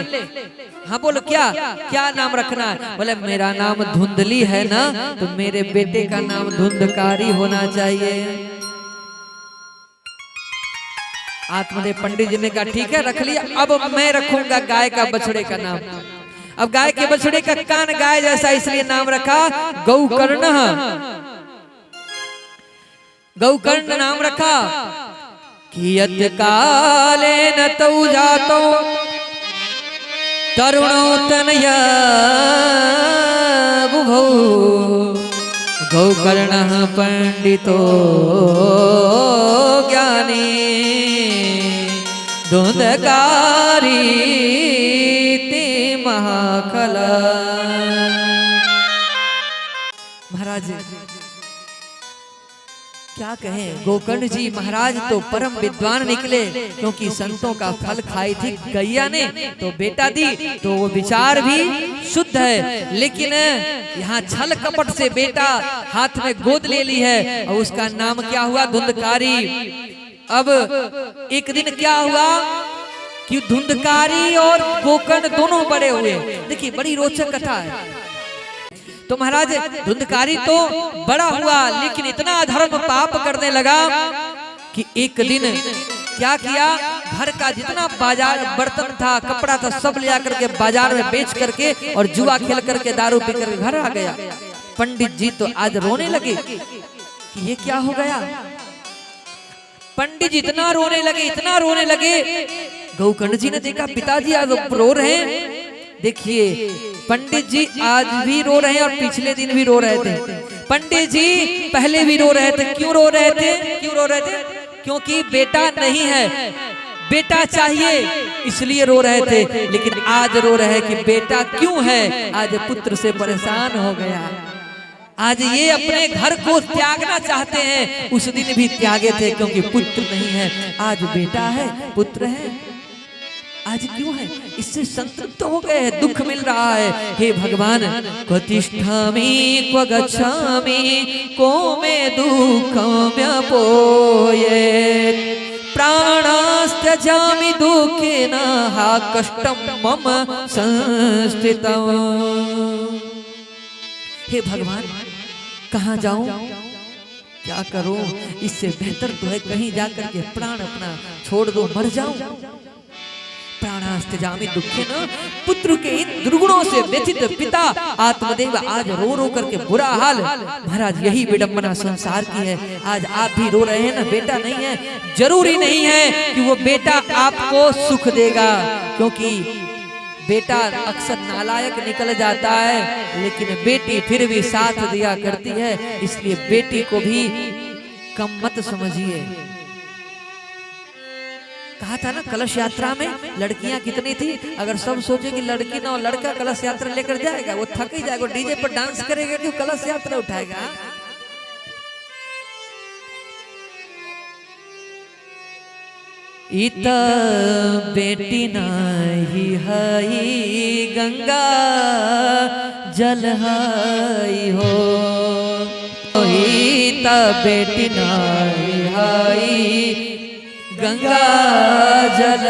हाँ बोलो क्या नाम रखना है। बोले मेरा नाम धुंधली है ना, तो मेरे बेटे का नाम धुंधकारी होना चाहिए। आत्मदेव पंडित जी ने कहा ठीक है रख लिया। अब मैं रखूंगा गाय का बछड़े का नाम। अब गाय के बछड़े का कान गाय जैसा, इसलिए नाम रखा गौकर्ण। गौकर्ण नाम रखा। कियत काले न तौ जातो तरुणो तनया बुभौ गौकर्ण पंडितो ज्ञानी धुंधकारी महाखला। महाराज क्या कहें, गोकर्ण जी महाराज तो परम विद्वान निकले, क्योंकि संतों का फल खाई थी गैया ने तो बेटा दी, तो वो विचार भी शुद्ध है। लेकिन यहाँ छल कपट से बेटा हाथ में गोद ले ली है, और उसका नाम क्या हुआ? धुंधकारी। अब एक दिन क्या हुआ कि धुंधकारी और गोकर्ण दोनों बड़े हुए। देखिए बड़ी रोचक कथा है। तो महाराज धुंधकारी तो बड़ा हुआ, लेकिन इतना अधर्म पाप करने लगा कि एक दिन क्या किया, घर का जितना बाजार बर्तन था, कपड़ा था, सब ले आकर के बाजार में बेच करके और जुआ खेल करके दारू पी करके घर आ गया। पंडित जी तो आज रोने लगे कि ये क्या हो गया। पंडित जी इतना रोने लगे, इतना रोने लगे। गोकर्ण जी ने देखा पिताजी आज रो रहे हैं। देखिए पंडित जी आज भी रो रहे हैं और पिछले दिन भी रो रहे थे। पंडित जी पहले भी रो रहे थे। क्यों रो रहे थे? क्यों रो रहे थे? क्योंकि बेटा नहीं है, बेटा चाहिए, इसलिए रो रहे थे। लेकिन आज रो रहे हैं कि बेटा क्यों है, आज पुत्र से परेशान हो गया। आज ये अपने घर को त्यागना चाहते हैं, उस दिन भी त्यागे थे क्योंकि पुत्र नहीं है। आज बेटा है, पुत्र है, आज क्यों है? इससे संतृप्त हो गए हैं, दुख मिल रहा है। हे भगवान, क्व तिष्ठामि क्व गच्छामि को मे दुःखं व्यापोये प्राणास्त्यजामि दुःखेन हा कष्टं मम संस्थितम्। हे भगवान, कहाँ जाऊं, क्या करूं? इससे बेहतर तो है कहीं जाकर के प्राण अपना छोड़ दो, मर जाऊं। प्राणास्त्यजामि दुःखेन, पुत्र के इन दुर्गुणों से व्यथित पिता आत्मदेव आज रो रो करके बुरा हाल। महाराज यही विडंबना संसार की है। आज आप भी रो रहे हैं ना, बेटा नहीं है। जरूरी नहीं है कि वो बेटा आपको सुख देगा, क्योंकि बेटा अक्सर नालायक निकल जाता है, लेकिन बेटी फिर भी साथ दिया करती है। इसलिए बेटी को भी कम मत समझिए। कहा था ना कलश यात्रा में लड़कियां कितनी थी, अगर सब सोचे कि लड़की ना लड़का कलश यात्रा लेकर जाएगा, वो थक ही जाएगा, डीजे पर डांस करेगा कि कलश यात्रा उठाएगा। इता बेटी नाही हई गंगा जल हई हो, इता बेटी नाही हई गंगा जल।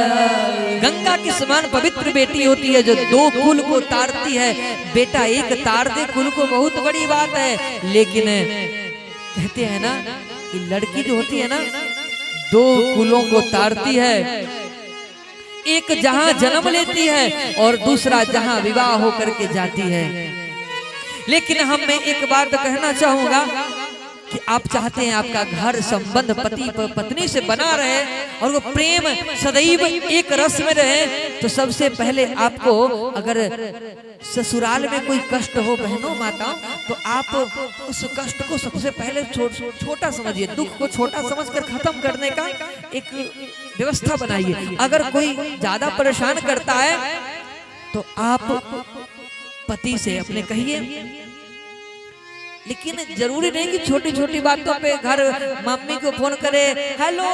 गंगा के समान पवित्र बेटी होती है जो दो कुल को तारती है। बेटा एक तार दे कुल को, बहुत बड़ी बात है। लेकिन कहते हैं ना कि लड़की जो होती है ना, दो कुलों को तारती है। एक जहां जन्म लेती है और दूसरा जहां विवाह होकर के जाती है। लेकिन हम मैं एक बात कहना चाहूंगा कि आप चाहते हैं आपका घर संबंध पति पत्नी से बना रहे और वो प्रेम सदैव एक रस में रहे, तो सबसे पहले आपको अगर ससुराल में कोई कष्ट हो बहनों माताओं, तो आप उस कष्ट को सबसे पहले छोटा समझिए, दुख को छोटा समझकर खत्म करने का एक व्यवस्था बनाइए। अगर कोई ज्यादा परेशान करता है तो आप पति से अपने कहिए, लेकिन जरूरी नहीं कि छोटी छोटी बातों पे घर मम्मी को फोन करे, हेलो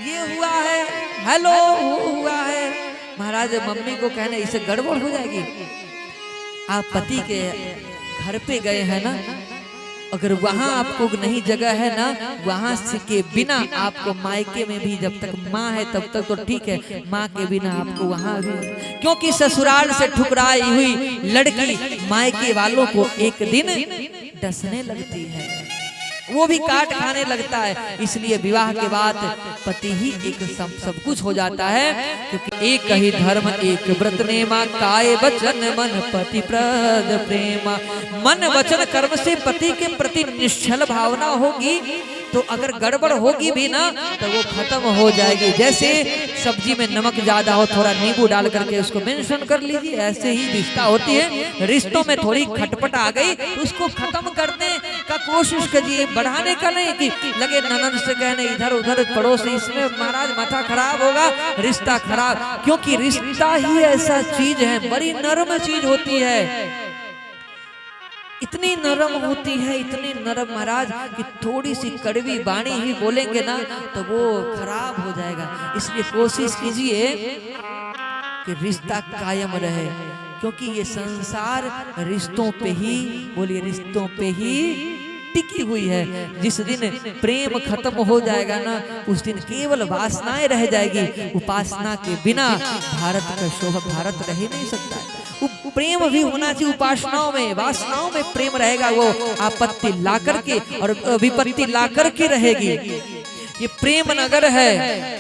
ये हुआ है, हेलो वो हुआ है। महाराज मम्मी को कहने इससे गड़बड़ हो जाएगी। आप पति के घर पे गए हैं ना, अगर वहां आपको नहीं जगह है ना, वहां से के बिना आपको मायके में भी जब तक माँ है तब तक तो ठीक है, माँ के बिना आपको वहां भी, क्योंकि ससुराल से ठुकराई हुई लड़की मायके वालों को एक दिन डसने लगती है, वो भी काट खाने लगता है। इसलिए विवाह के बाद पति ही एक सब कुछ हो जाता है, क्योंकि एक ही धर्म एक व्रत नेमा, काय वचन मन पति प्रद प्रेमा। मन वचन कर्म से पति के प्रति निश्चल भावना होगी तो अगर गड़बड़ होगी भी ना तो वो खत्म हो जाएगी। जैसे सब्जी में नमक ज्यादा हो, थोड़ा नींबू डाल करके उसको मेंशन कर लीजिए, ऐसे ही रिश्ता होती है। रिश्तों में थोड़ी खटपट आ गई तो उसको खत्म करने का कोशिश कीजिए, बढ़ाने का नहीं कि लगे ननद से कहने इधर उधर पड़ोसी, इसमें महाराज माथा खराब होगा, रिश्ता खराब। क्योंकि रिश्ता ही ऐसा चीज है, बड़ी नर्म चीज होती है। इतनी नरम होती है, इतनी नरम महाराज कि थोड़ी सी कड़वी वाणी ही बोलेंगे ना तो वो खराब हो जाएगा। इसलिए कोशिश कीजिए कि रिश्ता कायम रहे, क्योंकि ये संसार रिश्तों पे ही, बोलिए रिश्तों पे ही टिकी हुई है। जिस दिन प्रेम खत्म हो जाएगा ना उस दिन केवल वासनाएं रह जाएगी। उपासना के बिना भारत का शोभा भारत रह ही नहीं सकता है। प्रेम भी होना चाहिए उपासनाओं में, वासनाओं में प्रेम रहेगा, वो आपत्ति ला करके और विपत्ति ला करके रहेगी। ये प्रेम नगर है,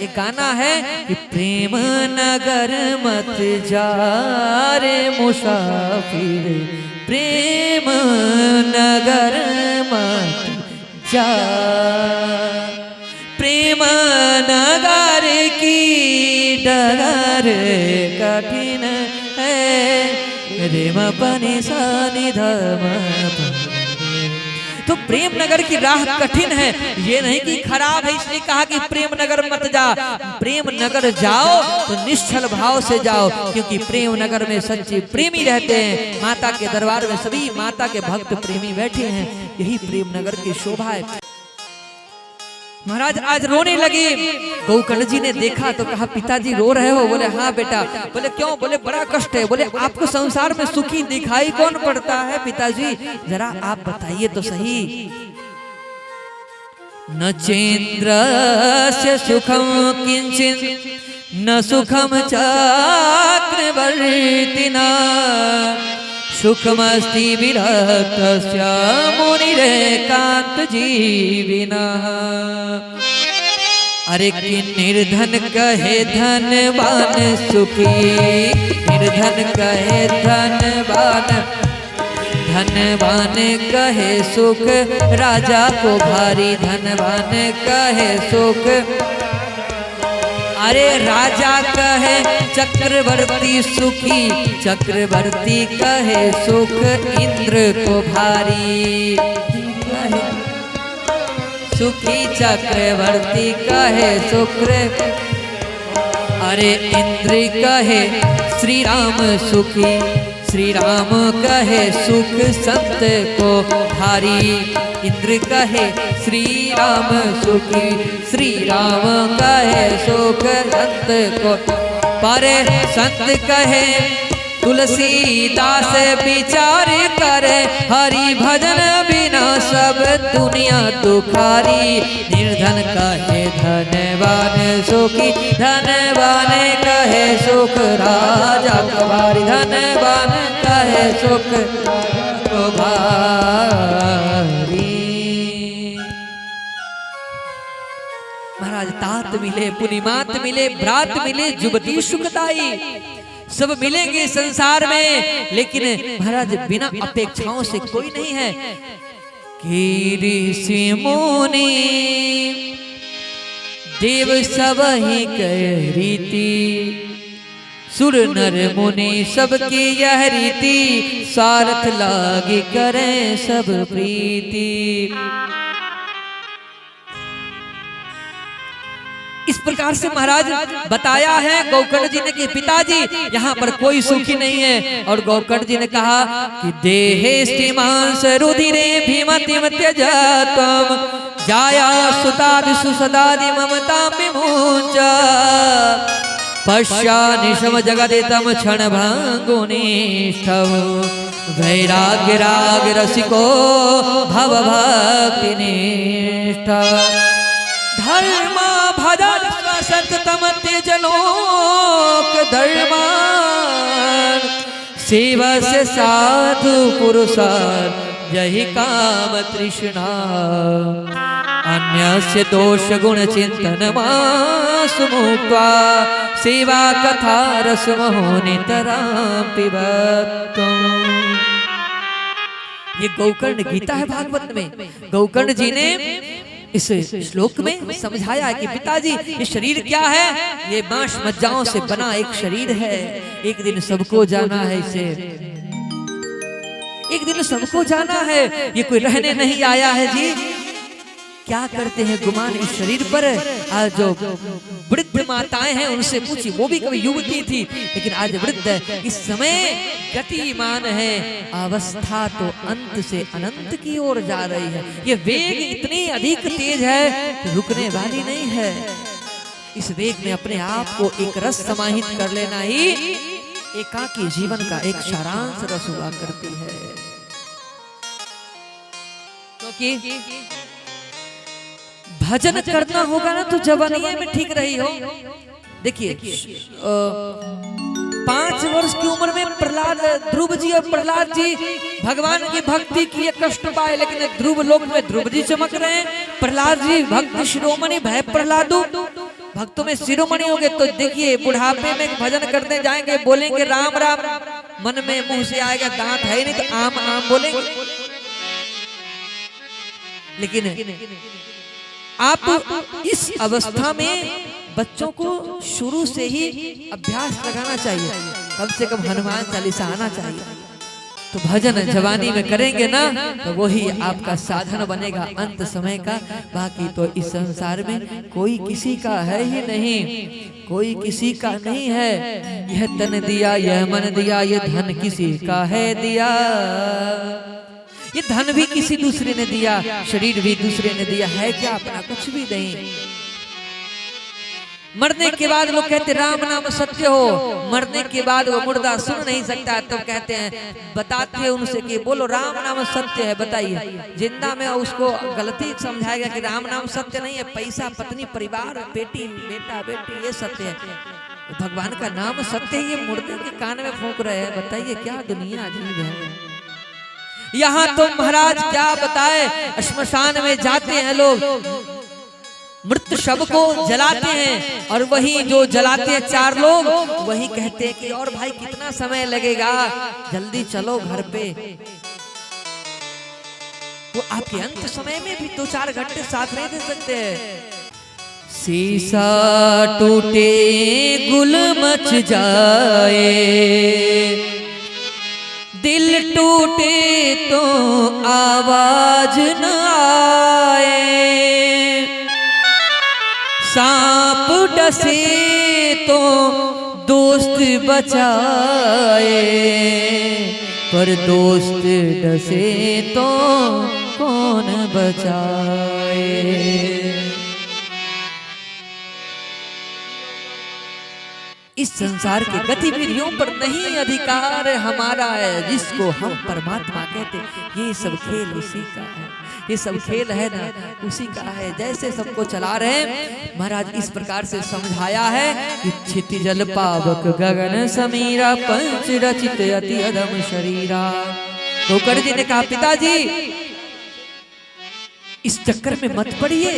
ये गाना है कि प्रेम नगर मत जा रे मुसाफिर, प्रेम नगर मत जा, प्रेम नगर की डगर कठिन है, रेम पनि सा धम। तो प्रेम नगर की राह कठिन है, ये नहीं कि खराब है इसलिए कहा कि प्रेम नगर मत जा। प्रेम नगर जाओ तो निश्चल भाव से जाओ, क्योंकि प्रेम नगर में सच्चे प्रेमी रहते हैं। माता के दरबार में सभी माता के भक्त प्रेमी बैठे हैं, यही प्रेम नगर की शोभा है। महाराज आज रोने लगे। गौकर्ण जी ने देखा तो कहा पिताजी रो रहे हो? बोले हाँ बेटा। बोले क्यों? बोले बड़ा कष्ट है। बोले आपको संसार में सुखी दिखाई कौन पड़ता है पिताजी, जरा आप बताइए तो सही। न चेन्द्रस्य सुखम किंचित न सुखम चक्रवर्तिना, सुखमस्ति विरक्तस्य मुनिरेकांत जीविनः। अरे कि निर्धन कहे धनवान सुखी, निर्धन कहे धनवान, धनवान कहे सुख राजा को भारी, धनवान कहे सुख। अरे राजा कहे चक्रवर्ती सुखी, चक्रवर्ती कहे सुख इंद्र को भारी, सुखी चक्रवर्ती कहे शुक्र। अरे इंद्र कहे श्री राम सुखी, श्री राम कहे सुख संत को भारी, इंद्र कहे श्री राम सुखी, श्री राम कहे सुख संत को। पर संत कहे तुलसीदास विचार करे, हरि भजन बिना सब दुनिया दुखारी। निर्धन कहे धनवान सुखी, धनवान कहे सुख राजा को भारी, धनवान कहे सुख को भारी। महाराज तात मिले, पुनिमात मिले, भ्रात मिले, जुबती सुखदाई, सब मिलेंगे संसार में, लेकिन महाराज बिना अपेक्षाओं से कोई नहीं है। कि ऋषि मुनि देव सब ही कह रीति, सुर नर मुनि सबकी यह रीति, सारथ लागे करें सब प्रीति। इस प्रकार से महाराज बताया है गौकर्ण जी ने कि पिताजी यहाँ पर कोई सुखी नहीं है। और गौकर्ण जी ने कहा कि देहे स्थिमांस रुधिरे भीमतिम त्यजतम, जाया सुतादि सुसदादि ममता विमुंच, पश्यानिशम जगदितम क्षण भंगुनिष्ठः, वैराग्य राग रसिको भव भक्ति निष्ठा। धर्म भजन सततम त्यजलोक धर्मान, सेवा से साधु पुरुषार्थ यही काम तृष्णा। अन्यस्य दोष गुण चिंतन मास मुक्त्वा, सेवा कथा रसमहो नितरां पिबत्वम्। ये गौकर्ण गीता है भागवत में। गौकर्ण जी ने इस श्लोक में समझाया है कि पिताजी ये शरीर क्या है? ये मांस मज्जाओं से बना एक शरीर है, एक दिन सबको जाना है इसे, एक दिन सबको जाना है, ये कोई रहने नहीं आया है जी। क्या करते हैं गुमान इस शरीर पर। आज जो वृद्ध माताएं हैं उनसे पूछी, वो भी कभी युवती थी लेकिन आज वृद्ध है। इस समय गतिमान है, अवस्था तो अंत से अनंत की ओर जा रही है। ये वेग इतनी अधिक तेज है कि रुकने वाली नहीं है। इस वेग में अपने आप को एक रस समाहित कर लेना ही एकाकी जीवन का एक सारांश रस हुआ करती है। क्योंकि भजन करना होगा ना तो जवानी में ठीक रही हो। देखिए 5 वर्ष की उम्र में प्रहलाद, ध्रुव जी और प्रहलाद जी भगवान की भक्ति किए, कष्ट पाए, लेकिन ध्रुव लोक में ध्रुव जी चमक रहे हैं। प्रहलाद जी भक्त शिरोमणि भय प्रहलादु, भक्तों में शिरोमणि हो गए। तो देखिए बुढ़ापे में भजन करने जाएंगे, बोलेंगे राम राम, मन में मुंह से आएगा दांत है नहीं तो आम आम बोलेंगे। लेकिन आप इस अवस्था में बच्चों को शुरू से ही अभ्यास लगाना चाहिए, कम से कम हनुमान चालीसा आना चाहिए। तो भजन जवानी में करेंगे ना तो वही आपका साधन बनेगा अंत समय का। बाकी तो इस संसार में कोई किसी का है ही नहीं, कोई किसी का नहीं है। यह तन दिया, यह मन दिया, यह धन किसी का है दिया। ये धन भी किसी दूसरे ने दिया, शरीर भी दूसरे ने दिया, है क्या अपना? कुछ भी नहीं। मरने के बाद लोग कहते राम नाम सत्य हो, मरने के बाद वो मुर्दा सुन नहीं सकता तो कहते हैं, बताते हैं उनसे कि बोलो राम नाम सत्य है, बताइए। जिंदा में उसको गलती समझाएगा कि राम नाम सत्य नहीं है, पैसा पत्नी परिवार बेटी बेटा बेटी ये सत्य है, भगवान का नाम सत्य है, ये मुर्दे के कान में फूंक रहे हैं। बताइए क्या दुनिया अजीब है। यहाँ तो महाराज क्या बताए, श्मशान में जाते हैं लोग, मृत शव को जलाते हैं और वही जो जलाते हैं 4 लोग वही कहते हैं कि और भाई कितना समय लगेगा, जल्दी चलो घर पे। वो आपके अंत समय में भी 2-4 घंटे साथ नहीं दे सकते हैं। शीशा टूटे गुल मच जाए, दिल टूटे तो आवाज न आए, सांप डसे तो दोस्त बचाए, पर दोस्त डसे तो कौन बचाए। इस संसार की गतिविधियों पर नहीं अधिकार हमारा है, जिसको हम परमात्मा कहते, ये सब खेल उसी का है, ये सब खेल है ना उसी का है। जैसे सबको चला रहे महाराज इस प्रकार से समझाया है कि क्षिति जल पावक गगन समीरा, पंच रचित अति अधम शरीरा। गोकर्ण जी ने कहा पिताजी इस चक्कर में मत पड़िए,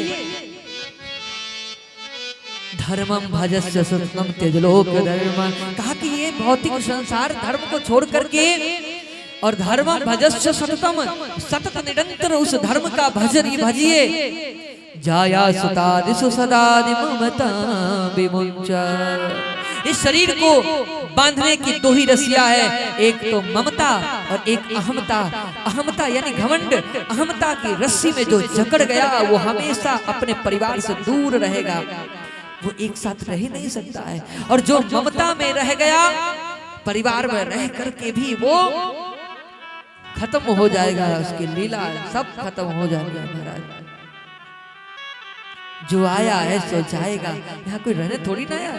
धर्मम भजस्य सततम त्यजलोक धर्म। कहा कि ये भौतिक संसार धर्म को छोड़ करके और धर्मम भजस्य सततम, सतत निरंतर उस धर्म का भजन ही भजिए। जाया सुतादिषु सदादि ममता विमुञ्च। इस शरीर को बांधने की 2 ही रस्सियां है, एक तो ममता और एक अहमता। अहमता यानी घमंड, अहमता की रस्सी में जो जकड़ गया वो हमेशा अपने परिवार से दूर रहेगा, वो एक साथ रह ही नहीं सकता है। और जो ममता में रह गया परिवार में रह करके भी वो खत्म हो जाएगा, उसकी लीला सब खत्म हो जाएगा। महाराज जो आया है सो जाएगा, यहाँ कोई रहने थोड़ी ना आया।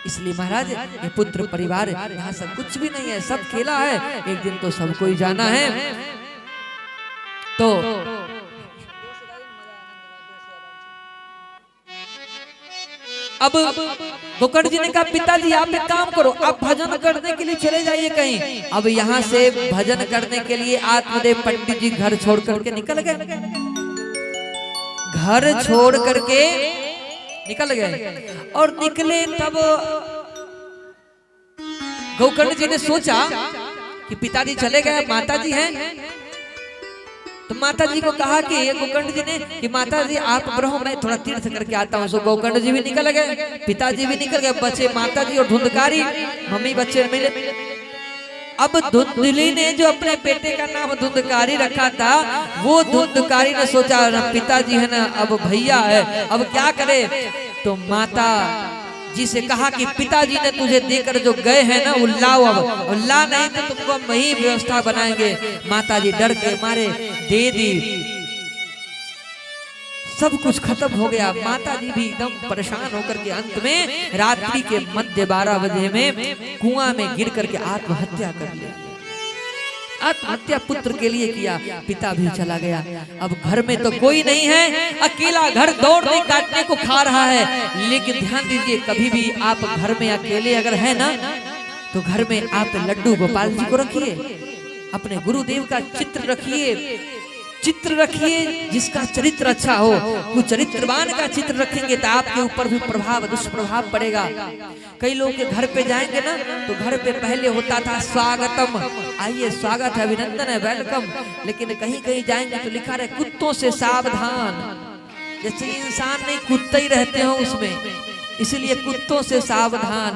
इसलिए महाराज ये पुत्र परिवार यहाँ सब कुछ भी नहीं है, सब खेला है, एक दिन तो सबको ही जाना है। तो अब गोकर्ण जी ने कहा पिताजी आप एक काम करो, आप भजन करने के लिए चले जाइए कहीं। अब यहाँ से भजन करने के लिए आत्मदेव पंडित जी घर छोड़ करके निकल गए, घर छोड़ करके निकल गए। और निकले तब गोकर्ण जी ने सोचा कि पिताजी चले गए, माता जी हैं, तो माता जी को कहा कि गोकर्ण जी ने कि माता जी आप रहो, मैं थोड़ा तीर्थ करके आता हूँ। सो गोकर्ण जी भी निकल गए, पिताजी भी निकल गए, बचे माता जी और धुंधकारी, मम्मी बच्चे मिले। अब धुंधली ने जो अपने बेटे का नाम धुंधकारी रखा था, वो धुंधकारी ने सोचा पिताजी है ना, अब भैया है, अब क्या करे। तो माता जी से कहा कि पिताजी ने तुझे देकर जो गए हैं ना, वो लाओ, अब ला नहीं तो तुमको हम वही व्यवस्था बनाएंगे। माता जी डर के मारे दे दी, सब कुछ खत्म हो गया। माता जी भी एकदम परेशान होकर के अंत में रात्रि के मध्य 12 बजे में कुआं में गिर करके आत्महत्या कर ली। आत्महत्या पुत्र के लिए किया, पिता भी चला गया। अब घर में तो कोई नहीं है, अकेला घर दौड़ने काटने को खा रहा है। लेकिन ध्यान दीजिए, कभी भी आप घर में अकेले अगर है ना, तो घर में आप लड्डू गोपाल जी को रखिए, अपने गुरुदेव का चित्र रखिए जिसका चरित्र अच्छा हो। वो चरित्रवान का चित्र रखेंगे तो आपके ऊपर भी प्रभाव, दुष्प्रभाव पड़ेगा। कई लोग के घर पे जाएंगे ना, तो घर पे पहले होता था स्वागतम, आइए स्वागत है, अभिनंदन है, वेलकम। लेकिन कहीं कहीं जाएंगे तो लिखा रहे कुत्तों से सावधान। जैसे इंसान नहीं, कुत्ते ही रहते हो उसमें, इसलिए कुत्तों से सावधान।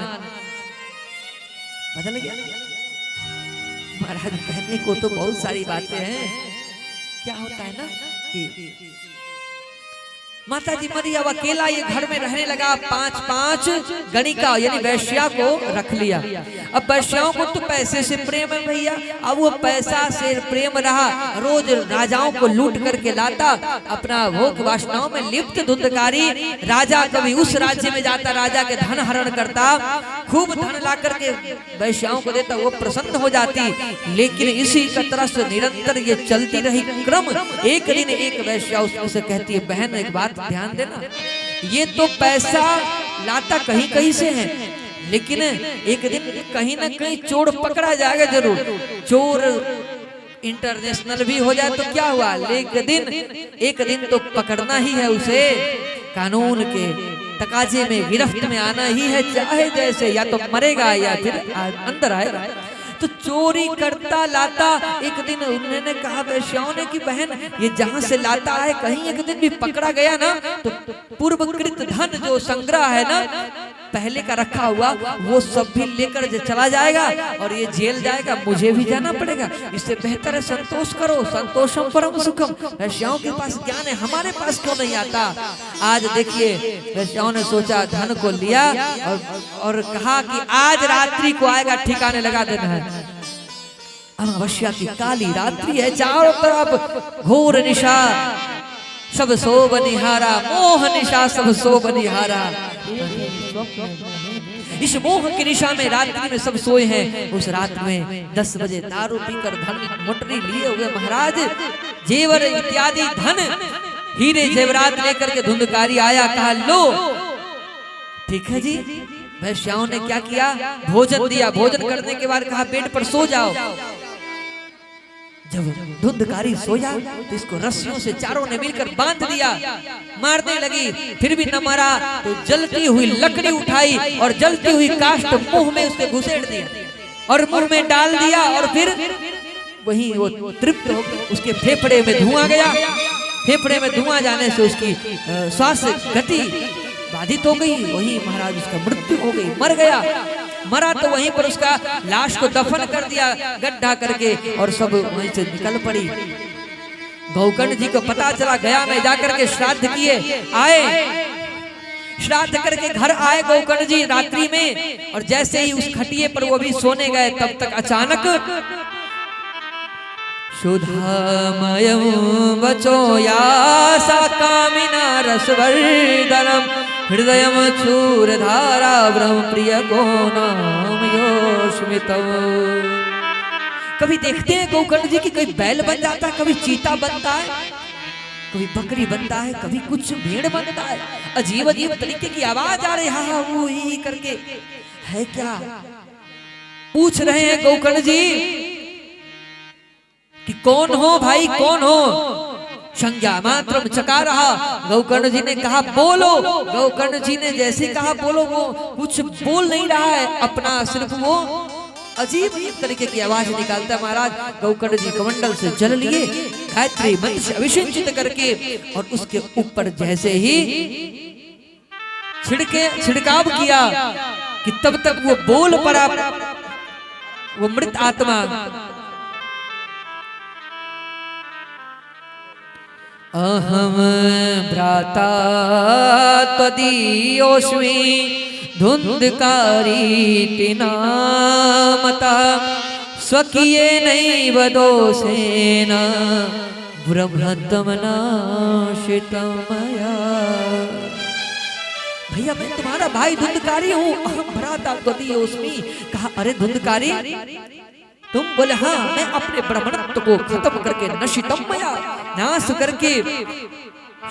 बदल गया महाराज, कहने को तो बहुत सारी बातें हैं। क्या होता है ना कि माता जी मरी, अब अकेला ये घर में रहने लगा। 5 गणिका यानी वैश्या को रख लिया। अब वैश्याओं को तो पैसे से प्रेम है भैया, अब वो पैसा से प्रेम रहा, रोज राजाओं को लूट करके लाता, अपना भोग वासनाओं में लिप्त धुंधकारी राजा कभी उस राज्य में जाता, राजा के धन हरण करता, खूब धन ला करके वैश्याओं को देता, वो प्रसन्न हो जाती। लेकिन इसी तरह से निरंतर ये चलती रही क्रम। एक दिन एक वैश्या उससे कहती है, बहन एक बात ध्यान देना, ये तो पैसा लाता कहीं कहीं से है, लेकिन एक दिन कहीं ना कहीं चोर पकड़ा जाएगा जरूर। चोर इंटरनेशनल भी हो जाए तो क्या हुआ, लेकिन एक दिन तो पकड़ना ही है उसे, कानून के तकाजे में गिरफ्त में आना ही है, चाहे जैसे, या तो मरेगा या फिर अंदर आएगा। तो चोरी करता लाता, एक दिन उन्होंने कहा वैश्याओं ने कि बहन ये जहां से लाता है, कहीं एक दिन भी पकड़ा गया ना तो पूर्वकृत धन जो संग्रह है ना पहले का रखा हुआ, वो सब भी लेकर चला जाएगा और ये जेल जाएगा, मुझे भी जाना पड़ेगा। इससे बेहतर है संतोष करो, संतोषम परम सुखम। वैश्याओं के पास ज्ञान है, हमारे पास क्यों नहीं आता। आज देखिए वैश्याओं ने सोचा, धन को लिया और कहा कि आज रात्रि को आएगा, ठिकाने लगा देना है। अमावस्या की काली रात्रि है, चारों तरफ घोर निशा, सब सो बनिहारा, मोह निशा सब सो बनिहारा। इस मोह की निशा में रात्रि में सब सोए हैं। उस रात में 10 बजे दारू पीकर धन मोटरी लिए हुए महाराज जेवर इत्यादि धन हीरे जेवरात लेकर के धुंधकारी आया, कहा लो ठीक है जी। वैश्याओं ने क्या किया, भोजन दिया, भोजन करने के बाद कहा बेड पर सो जाओ। जब धुंधकारी सोया तो इसको रस्सियों से चारों ने मिलकर बांध दिया, मारने लगी, फिर भी न मरा तो जलती हुई लकड़ी उठाई और जलती हुई काष्ठ मुंह में उसके घुसेड़ दिया और मुंह में डाल दिया, और फिर वही वो तृप्त हो उसके फेफड़े में धुआं गया। फेफड़े में धुआं जाने से उसकी श्वास गति बाधित हो गई, वही महाराज उसका मृत्यु हो गई, मर गया। मरा तो वहीं पर उसका लाश को दफन कर दिया गड्ढा करके, और सब वहीं से निकल पड़ी। गौकर्ण जी को पता चला, गया में जाकर के श्राद्ध किए, आए श्राद्ध करके घर आए गौकर्ण जी रात्रि में, और जैसे ही उस खटिए पर वो भी सोने गए, तब तक अचानक सुधामयं वचो यासा कामिना रसवर्धनम हृदयम चूरधारा ब्रह्म प्रिय को नाम योस्मितम। कभी देखते हैं गौकर्ण जी की कोई बैल बन जाता है, कभी चीता बनता है, कभी बकरी बनता है, कभी कुछ भेड़ बनता है। अजीब अजीब तरीके की आवाज आ रही है, हा वो ही करके, है क्या? पूछ रहे हैं गौकर्ण जी कि कौन हो भाई, कौन हो? संज्ञा मात्रम चका रहा। गौकर्ण जी ने कहा बोलो। गौकर्ण जी ने जैसे कहा बोलो, वो कुछ बोल नहीं रहा है, अपना सिर्फ वो अजीब तरीके की आवाज निकालता है। महाराज गौकर्ण जी कमंडल से जल लिए, गायत्री मंत्र से अभिषेचित करके, और उसके ऊपर जैसे ही छिड़काव किया कि तब तक वो बोल पड़ा, वो मृत आत्मा अहम भ्राता त्वदीयोऽस्मि धुंधकारीति नामता स्वकीयेनैव दोषेण ब्रह्मत्वं नाशितं मया। भैया मैं तुम्हारा भाई धुंधकारी हूँ, अहम भ्राता त्वदीयोऽस्मि। कहा अरे धुंधकारी तुम? बोले हाँ, मैं अपने ब्राह्मणत्व को खत्म करके नशितम मया, नाश करके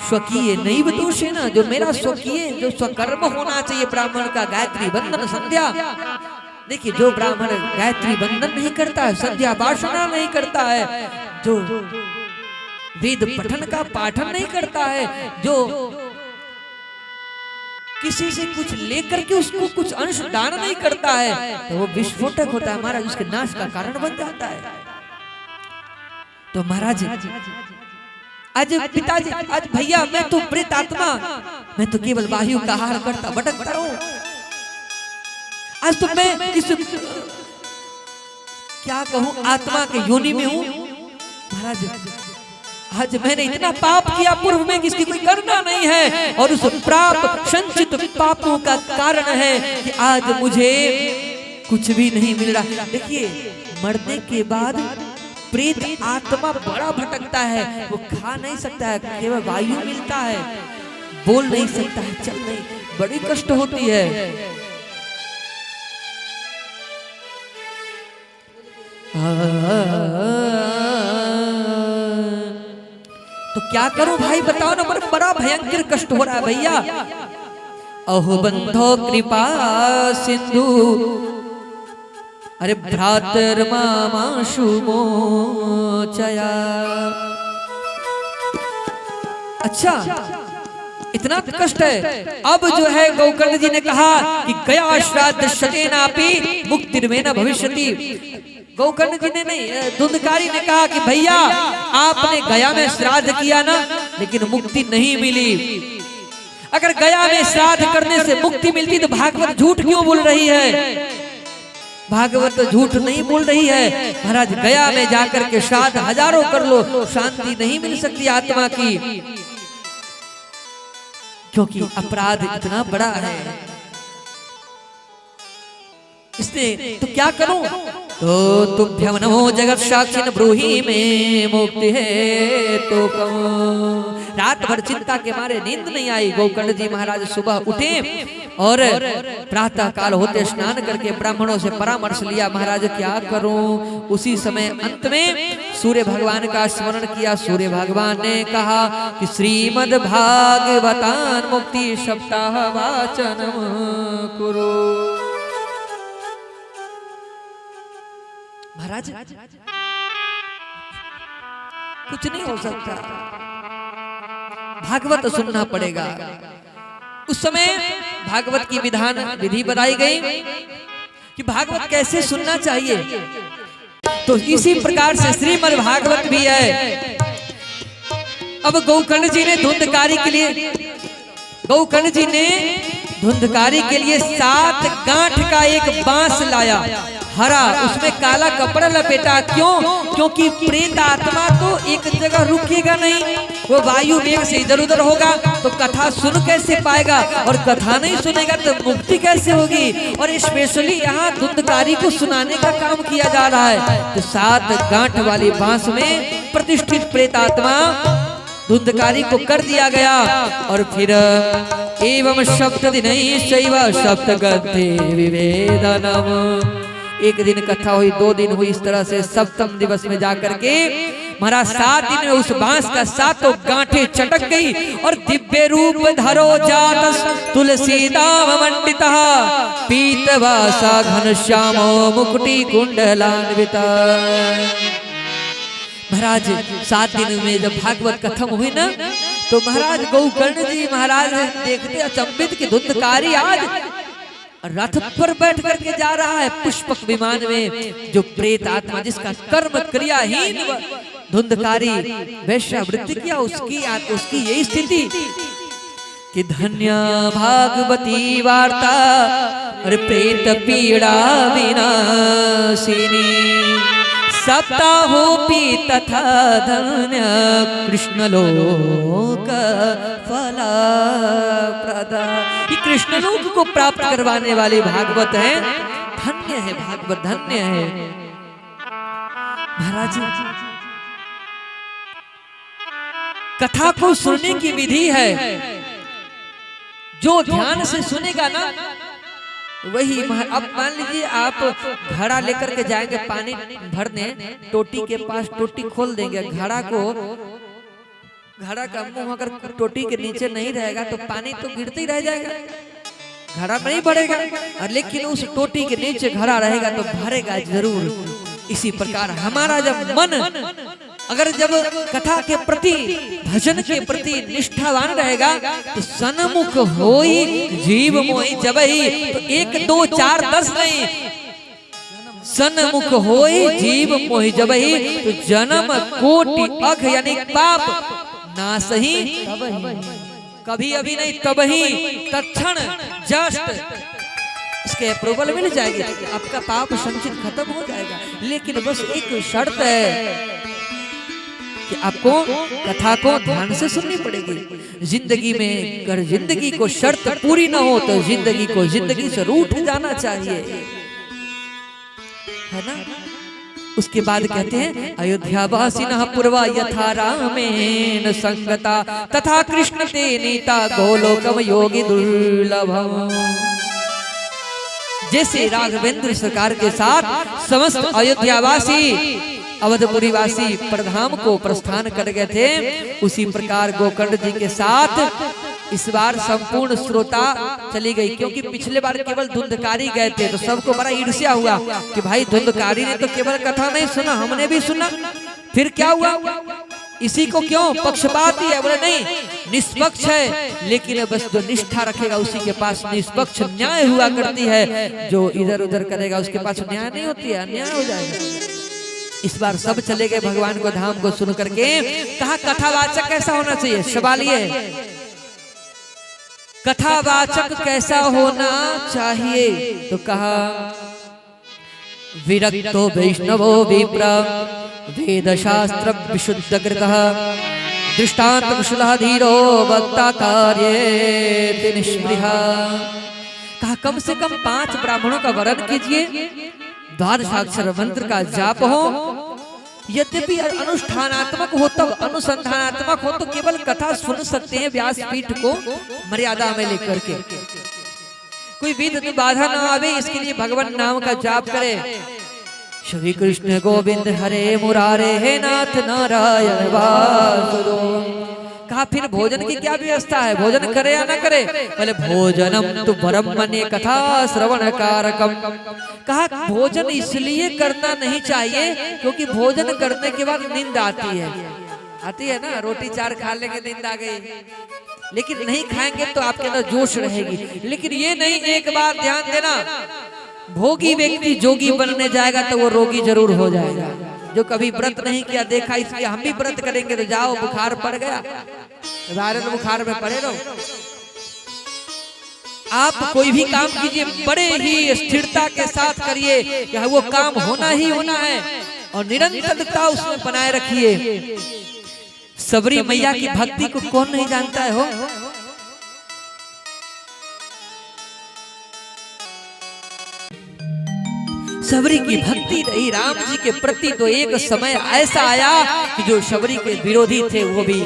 स्वकीय नैव दोषेण, जो मेरा स्वकीय जो स्वकर्म होना चाहिए ब्राह्मण का, गायत्री बंदन संध्या। देखिए जो ब्राह्मण गायत्री बंदन नहीं करता है, संध्या वासना नहीं करता है, जो वेद पठन का पाठन नहीं करता है, जो किसी से कुछ लेकर के उसको कुछ अंश दान नहीं करता है, तो वो विस्फोटक होता है महाराज, उसके नाश का कारण बन जाता है। तो महाराज आज पिताजी, आज भैया मैं तो प्रेत आत्मा, मैं तो केवल वायु का आहार करता भटकता हूं। आज तो मैं इस क्या कहूं आत्मा के योनि में हूं महाराज। आज मैंने इतना पाप किया पूर्व में किसकी कोई करना नहीं है, और उस प्राप संचित पापों का कारण है कि आज मुझे कुछ भी नहीं मिल रहा। देखिए मरने के बाद प्रेत आत्मा बड़ा भटकता है, वो खा नहीं सकता है, केवल वायु मिलता है, बोल नहीं सकता है, चल नहीं, बड़ी कष्ट होती है। तो क्या करूं भाई बताओ ना, बड़ा भयंकर कष्ट हो रहा है भैया। अहो बंधो कृपा सिंधु, अरे भ्रातर्माशु मोचया। अच्छा इतना कष्ट है। अब जो है गोकर्ण जी ने कहा कि गया श्राद्ध शतेनापि मुक्तिर्मेन भविष्यति। गोकर्ण जी ने नहीं, धुंधकारी ने कहा कि भैया आपने गया में श्राद्ध किया ना, लेकिन मुक्ति नहीं मिली। अगर गया में श्राद्ध करने से मुक्ति मिलती तो भागवत झूठ क्यों बोल रही है? भागवत तो झूठ नहीं बोल रही है महाराज। गया में जाकर के श्राद्ध हजारों कर लो, शांति नहीं मिल सकती आत्मा की, क्योंकि अपराध इतना बड़ा है। इसने तो क्या करूं? तो तुभ्यं नमो जगत साक्षिन् ब्रूहि में मुक्ति है तो कहूं। रात भर चिंता के मारे नींद नहीं आई। गोकर्ण जी महाराज सुबह उठे और प्रातः काल होते स्नान करके ब्राह्मणों से परामर्श लिया, महाराज क्या करूं? उसी समय अंत में सूर्य भगवान का स्मरण किया। सूर्य भगवान ने कहा कि श्रीमद् भागवतान मुक्ति सप्ताह वाचनम कुरु। महाराज कुछ नहीं हो सकता, भागवत सुनना पड़ेगा। उस समय भागवत की विधान विधि बताई गई कि भागवत कैसे सुनना चाहिए। तो इसी प्रकार से श्रीमद् भागवत भी है। अब गोकर्ण जी ने धुंधकारी के लिए 7 गांठ का एक बांस लाया, हरा, उसमें काला कपड़ा लपेटा। क्यों? क्योंकि प्रेत आत्मा तो एक जगह रुकेगा नहीं, वो वायु वेग से इधर उधर होगा, तो कथा सुन कैसे पाएगा? और कथा नहीं सुनेगा तो मुक्ति कैसे होगी? और स्पेशली यहाँ धुंधकारी को सुनाने का काम किया जा रहा है। तो 7 गांठ वाली बांस में प्रतिष्ठित प्रेत आत्मा धुंधकारी को कर दिया गया। और फिर एवं सप्त दिनैश्चैव सप्तगते विवेदनम। एक दिन कथा हुई, 2 दिन हुई, इस तरह से सप्तम दिवस में जाकर के महाराज 7 दिन में उस बांस का 7 गांठें चटक गई और दिव्य रूप धरो जातस तुलसीदाम मंडितः पीतवासा घनश्यामो मुकुटि कुंडलान्विता। महाराज 7 दिन में जब भागवत खत्म हुई ना, तो महाराज गोकर्ण जी महाराज देखते अचंभित कि धुंधकारी आज रथ पर बैठ करके जा रहा है, पुष्पक विमान में। जो प्रेत आत्मा जिसका कर्म क्रियाहीन धुंधकारी वैश्यावृत्ति किया, उसकी यही स्थिति। कि धन्य भागवती वार्ता और प्रेत पीड़ा विनाशिनी सप्ताहोपि तथा धन्य कृष्णलोक फलप्रदा। ये कृष्णलोक को प्राप्त करवाने वाले भागवत है। धन्य है भागवत, धन्य है। महाराज कथा को सुनने की विधि है, जो ध्यान से सुनेगा ना वही। अब मान लीजिए आप घड़ा लेकर के जाएंगे पानी भरने, टोटी के पास टोटी खोल देंगे, घड़ा का मुंह अगर टोटी के नीचे नहीं रहेगा तो पानी तो गिरते ही रह जाएगा, घड़ा नहीं भरेगा। और लेकिन उस टोटी के नीचे घड़ा रहेगा तो भरेगा जरूर। इसी प्रकार हमारा जब मन अगर जब कथा के प्रति, भजन के प्रति निष्ठावान रहेगा तो सन्मुख होई जीव मोहि जबहि। तो 1 2 4 10 नहीं, सन्मुख होई जीव मोहि जबहि। तो जन्म कोटि अघ यानी पाप नासहि कभी अभी नहीं, तबहि तत्क्षण जस्ट इसके अप्रूवल मिल जाएगी, आपका पाप संचित खत्म हो जाएगा। लेकिन बस एक शर्त है कि आपको कथा को ध्यान से सुननी पड़ेगी। जिंदगी में अगर जिंदगी को शर्त पूरी ना हो तो जिंदगी को जिंदगी से रूठ जाना चाहिए, है ना। उसके बाद कहते हैं अयोध्यावासिनः पूर्वा यथा रामेण संगता तथा कृष्ण ते नीता गोलोकम योगी दुर्लभम। जैसे राघवेंद्र सरकार के साथ समस्त अयोध्यावासी अवधपुरी वासी परधाम को प्रस्थान कर गए थे, उसी प्रकार गोकर्ण जी के साथ इस बार संपूर्ण श्रोता चली गई। क्योंकि पिछले बार केवल धुंधकारी गए थे तो सबको बड़ा ईर्ष्या हुआ कि भाई धुंधकारी ने तो केवल कथा नहीं सुना, हमने भी सुना, फिर क्या हुआ, इसी को क्यों पक्षपाती है। बोले नहीं, निष्पक्ष है, लेकिन बस जो निष्ठा रखेगा उसी के पास निष्पक्ष न्याय हुआ करती है, जो इधर उधर करेगा उसके पास न्याय नहीं होती है, अन्याय हो जाएगा। इस बार सब चले गए भगवान को धाम को सुन करके। कहा कथावाचक कैसा होना चाहिए, सवाल ये कथावाचक कैसा होना चाहिए, तो कहा विरक्तो वैष्णवो विप्र वेद शास्त्र विशुद्ध कृतः दृष्टांत कुशलः धीरो वक्ता कार्ये निष्पृहा। कहा कम से कम 5 ब्राह्मणों का वरण कीजिए, द्वादशाक्षर मंत्र का जाप हो, यद्यपि अनुष्ठानात्मक हो तब अनुसंधानात्मक हो तो केवल कथा सुन सकते हैं व्यासपीठ को मर्यादा में लेकर के, कोई विधि बाधा ना आवे, इसके लिए भगवान नाम का जाप करे। श्री कृष्ण गोविंद हरे मुरारे हे नाथ नारायण वासुदेव। कहा फिर भोजन की क्या व्यवस्था है, भोजन करे या ना करे, बोले भोजनम तु ब्रह्मण्य कथा श्रवण कारकम। कहा भोजन इसलिए करना नहीं चाहिए क्योंकि भोजन करने के बाद नींद आती है ना, रोटी 4 खा लेंगे नींद आ गई, लेकिन नहीं खाएंगे तो आपके अंदर जोश रहेगी। लेकिन ये नहीं, एक बात ध्यान देना, भोगी व्यक्ति जोगी बनने जाएगा तो वो रोगी जरूर हो जाएगा। जो कभी व्रत नहीं किया देखा, इसलिए हम भी व्रत करेंगे तो जाओ बुखार पड़ गया, वायरल बुखार में पड़े रहो। आप कोई भी काम कीजिए बड़े ही स्थिरता के साथ करिए, यह वो काम होना ही होना है और निरंतरता उसमें बनाए रखिए। सबरी मैया की भक्ति को कौन नहीं जानता है हो। सबरी की भक्ति रही राम जी के प्रति, तो एक समय ऐसा आया कि जो सबरी के विरोधी थे वो भी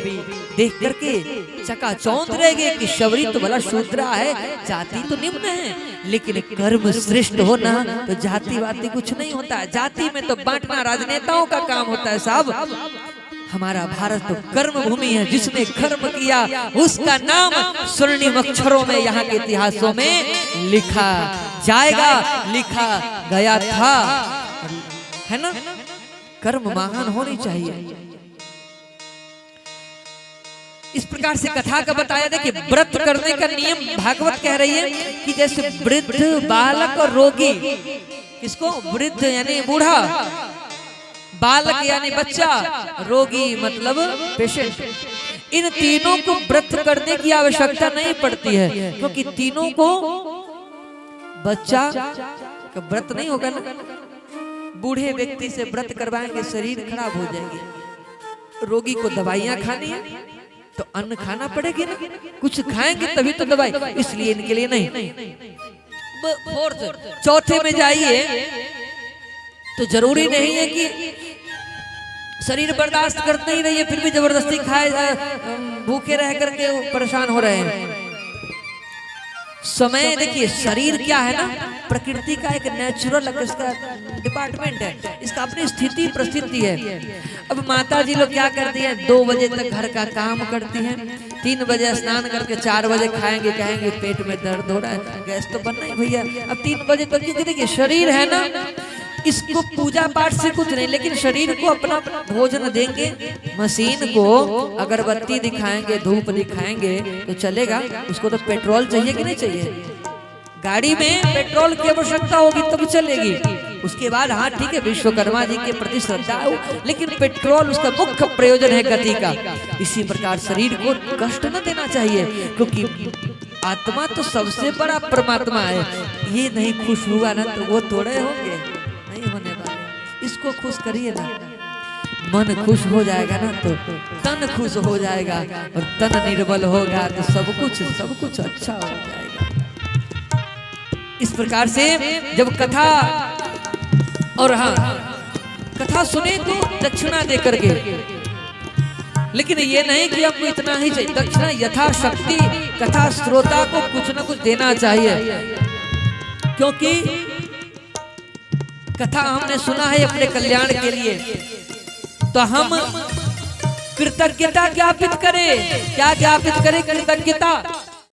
देख करके चकाचौंध रह गए कि सबरी तो भला शूद्रा है, जाति तो निम्न है, लेकिन कर्म श्रेष्ठ होना तो जाति वाति कुछ नहीं होता। जाति में तो बांटना राजनेताओं का काम होता है साहब। हमारा भारत तो कर्म भूमि है, जिसने कर्म किया उसका नाम स्वर्णिम अक्षरों में यहाँ के इतिहासों में लिखा जाएगा, लिखा गया था, है ना। कर्म महान होनी चाहिए। इस प्रकार से कथा का बताया था कि व्रत करने का नियम भागवत कह रही है कि जैसे वृद्ध, बालक और रोगी, किसको, वृद्ध यानी बूढ़ा, बालक यानी बच्चा, रोगी मतलब पेशेंट, इन तीनों को व्रत करने की आवश्यकता नहीं पड़ती है, क्योंकि तीनों को बच्चा का व्रत नहीं होगा ना। बूढ़े व्यक्ति से व्रत करवाएंगे शरीर खराब हो जाएगी, रोगी को दवाइयां खानी है तो अन्न खाना पड़ेगी ना, कुछ खाएंगे तभी तो दवाई, इसलिए इनके लिए नहीं। चौथे में जाइए तो जरूरी नहीं है कि शरीर बर्दाश्त करते ही रहिए फिर भी जबरदस्ती खाए, भूखे रह करके परेशान हो रहे हैं। समय देखिए, शरीर क्या है ना, प्रकृति का एक नेचुरल इसका डिपार्टमेंट है, इसका अपनी स्थिति परिस्थिति है। अब माता जी लोग क्या करती हैं, 2 बजे तक घर का काम करती हैं, 3 बजे स्नान करके 4 बजे खाएंगे, कहेंगे पेट में दर्द हो रहा है, गैस तो बनना ही भैया। अब 3 बजे तक क्योंकि देखिए शरीर है ना, इसको पूजा पाठ से कुछ नहीं, लेकिन शरीर को अपना भोजन देंगे। मशीन को अगरबत्ती दिखाएंगे, धूप दिखाएंगे तो चलेगा, उसको तो पेट्रोल चाहिए कि नहीं चाहिए। गाड़ी में पेट्रोल की आवश्यकता होगी तब चलेगी। उसके बाद हाँ ठीक है, विश्वकर्मा जी के प्रति श्रद्धा हो, लेकिन पेट्रोल उसका मुख्य प्रयोजन है गति का। इसी प्रकार शरीर को कष्ट न देना चाहिए, क्योंकि आत्मा तो सबसे बड़ा परमात्मा है। ये नहीं खुश हुआ ना तो वो थोड़े होंगे, नहीं होने वाले। इसको खुश करिए ना, मन खुश हो जाएगा ना तो तन खुश हो जाएगा, और तन निर्बल होगा तो सब कुछ अच्छा हो जाएगा। इस प्रकार से जब कथा और हाँ कथा सुने तो दक्षिणा दे करके, लेकिन ये नहीं कि आपको इतना ही चाहिए, दक्षिणा यथाशक्ति कथा श्रोता को कुछ न कुछ देना चाहिए, क्योंकि कथा हमने सुना है अपने कल्याण के लिए, तो हम कृतज्ञता ज्ञापित करें। क्या ज्ञापित करें? कृतज्ञता।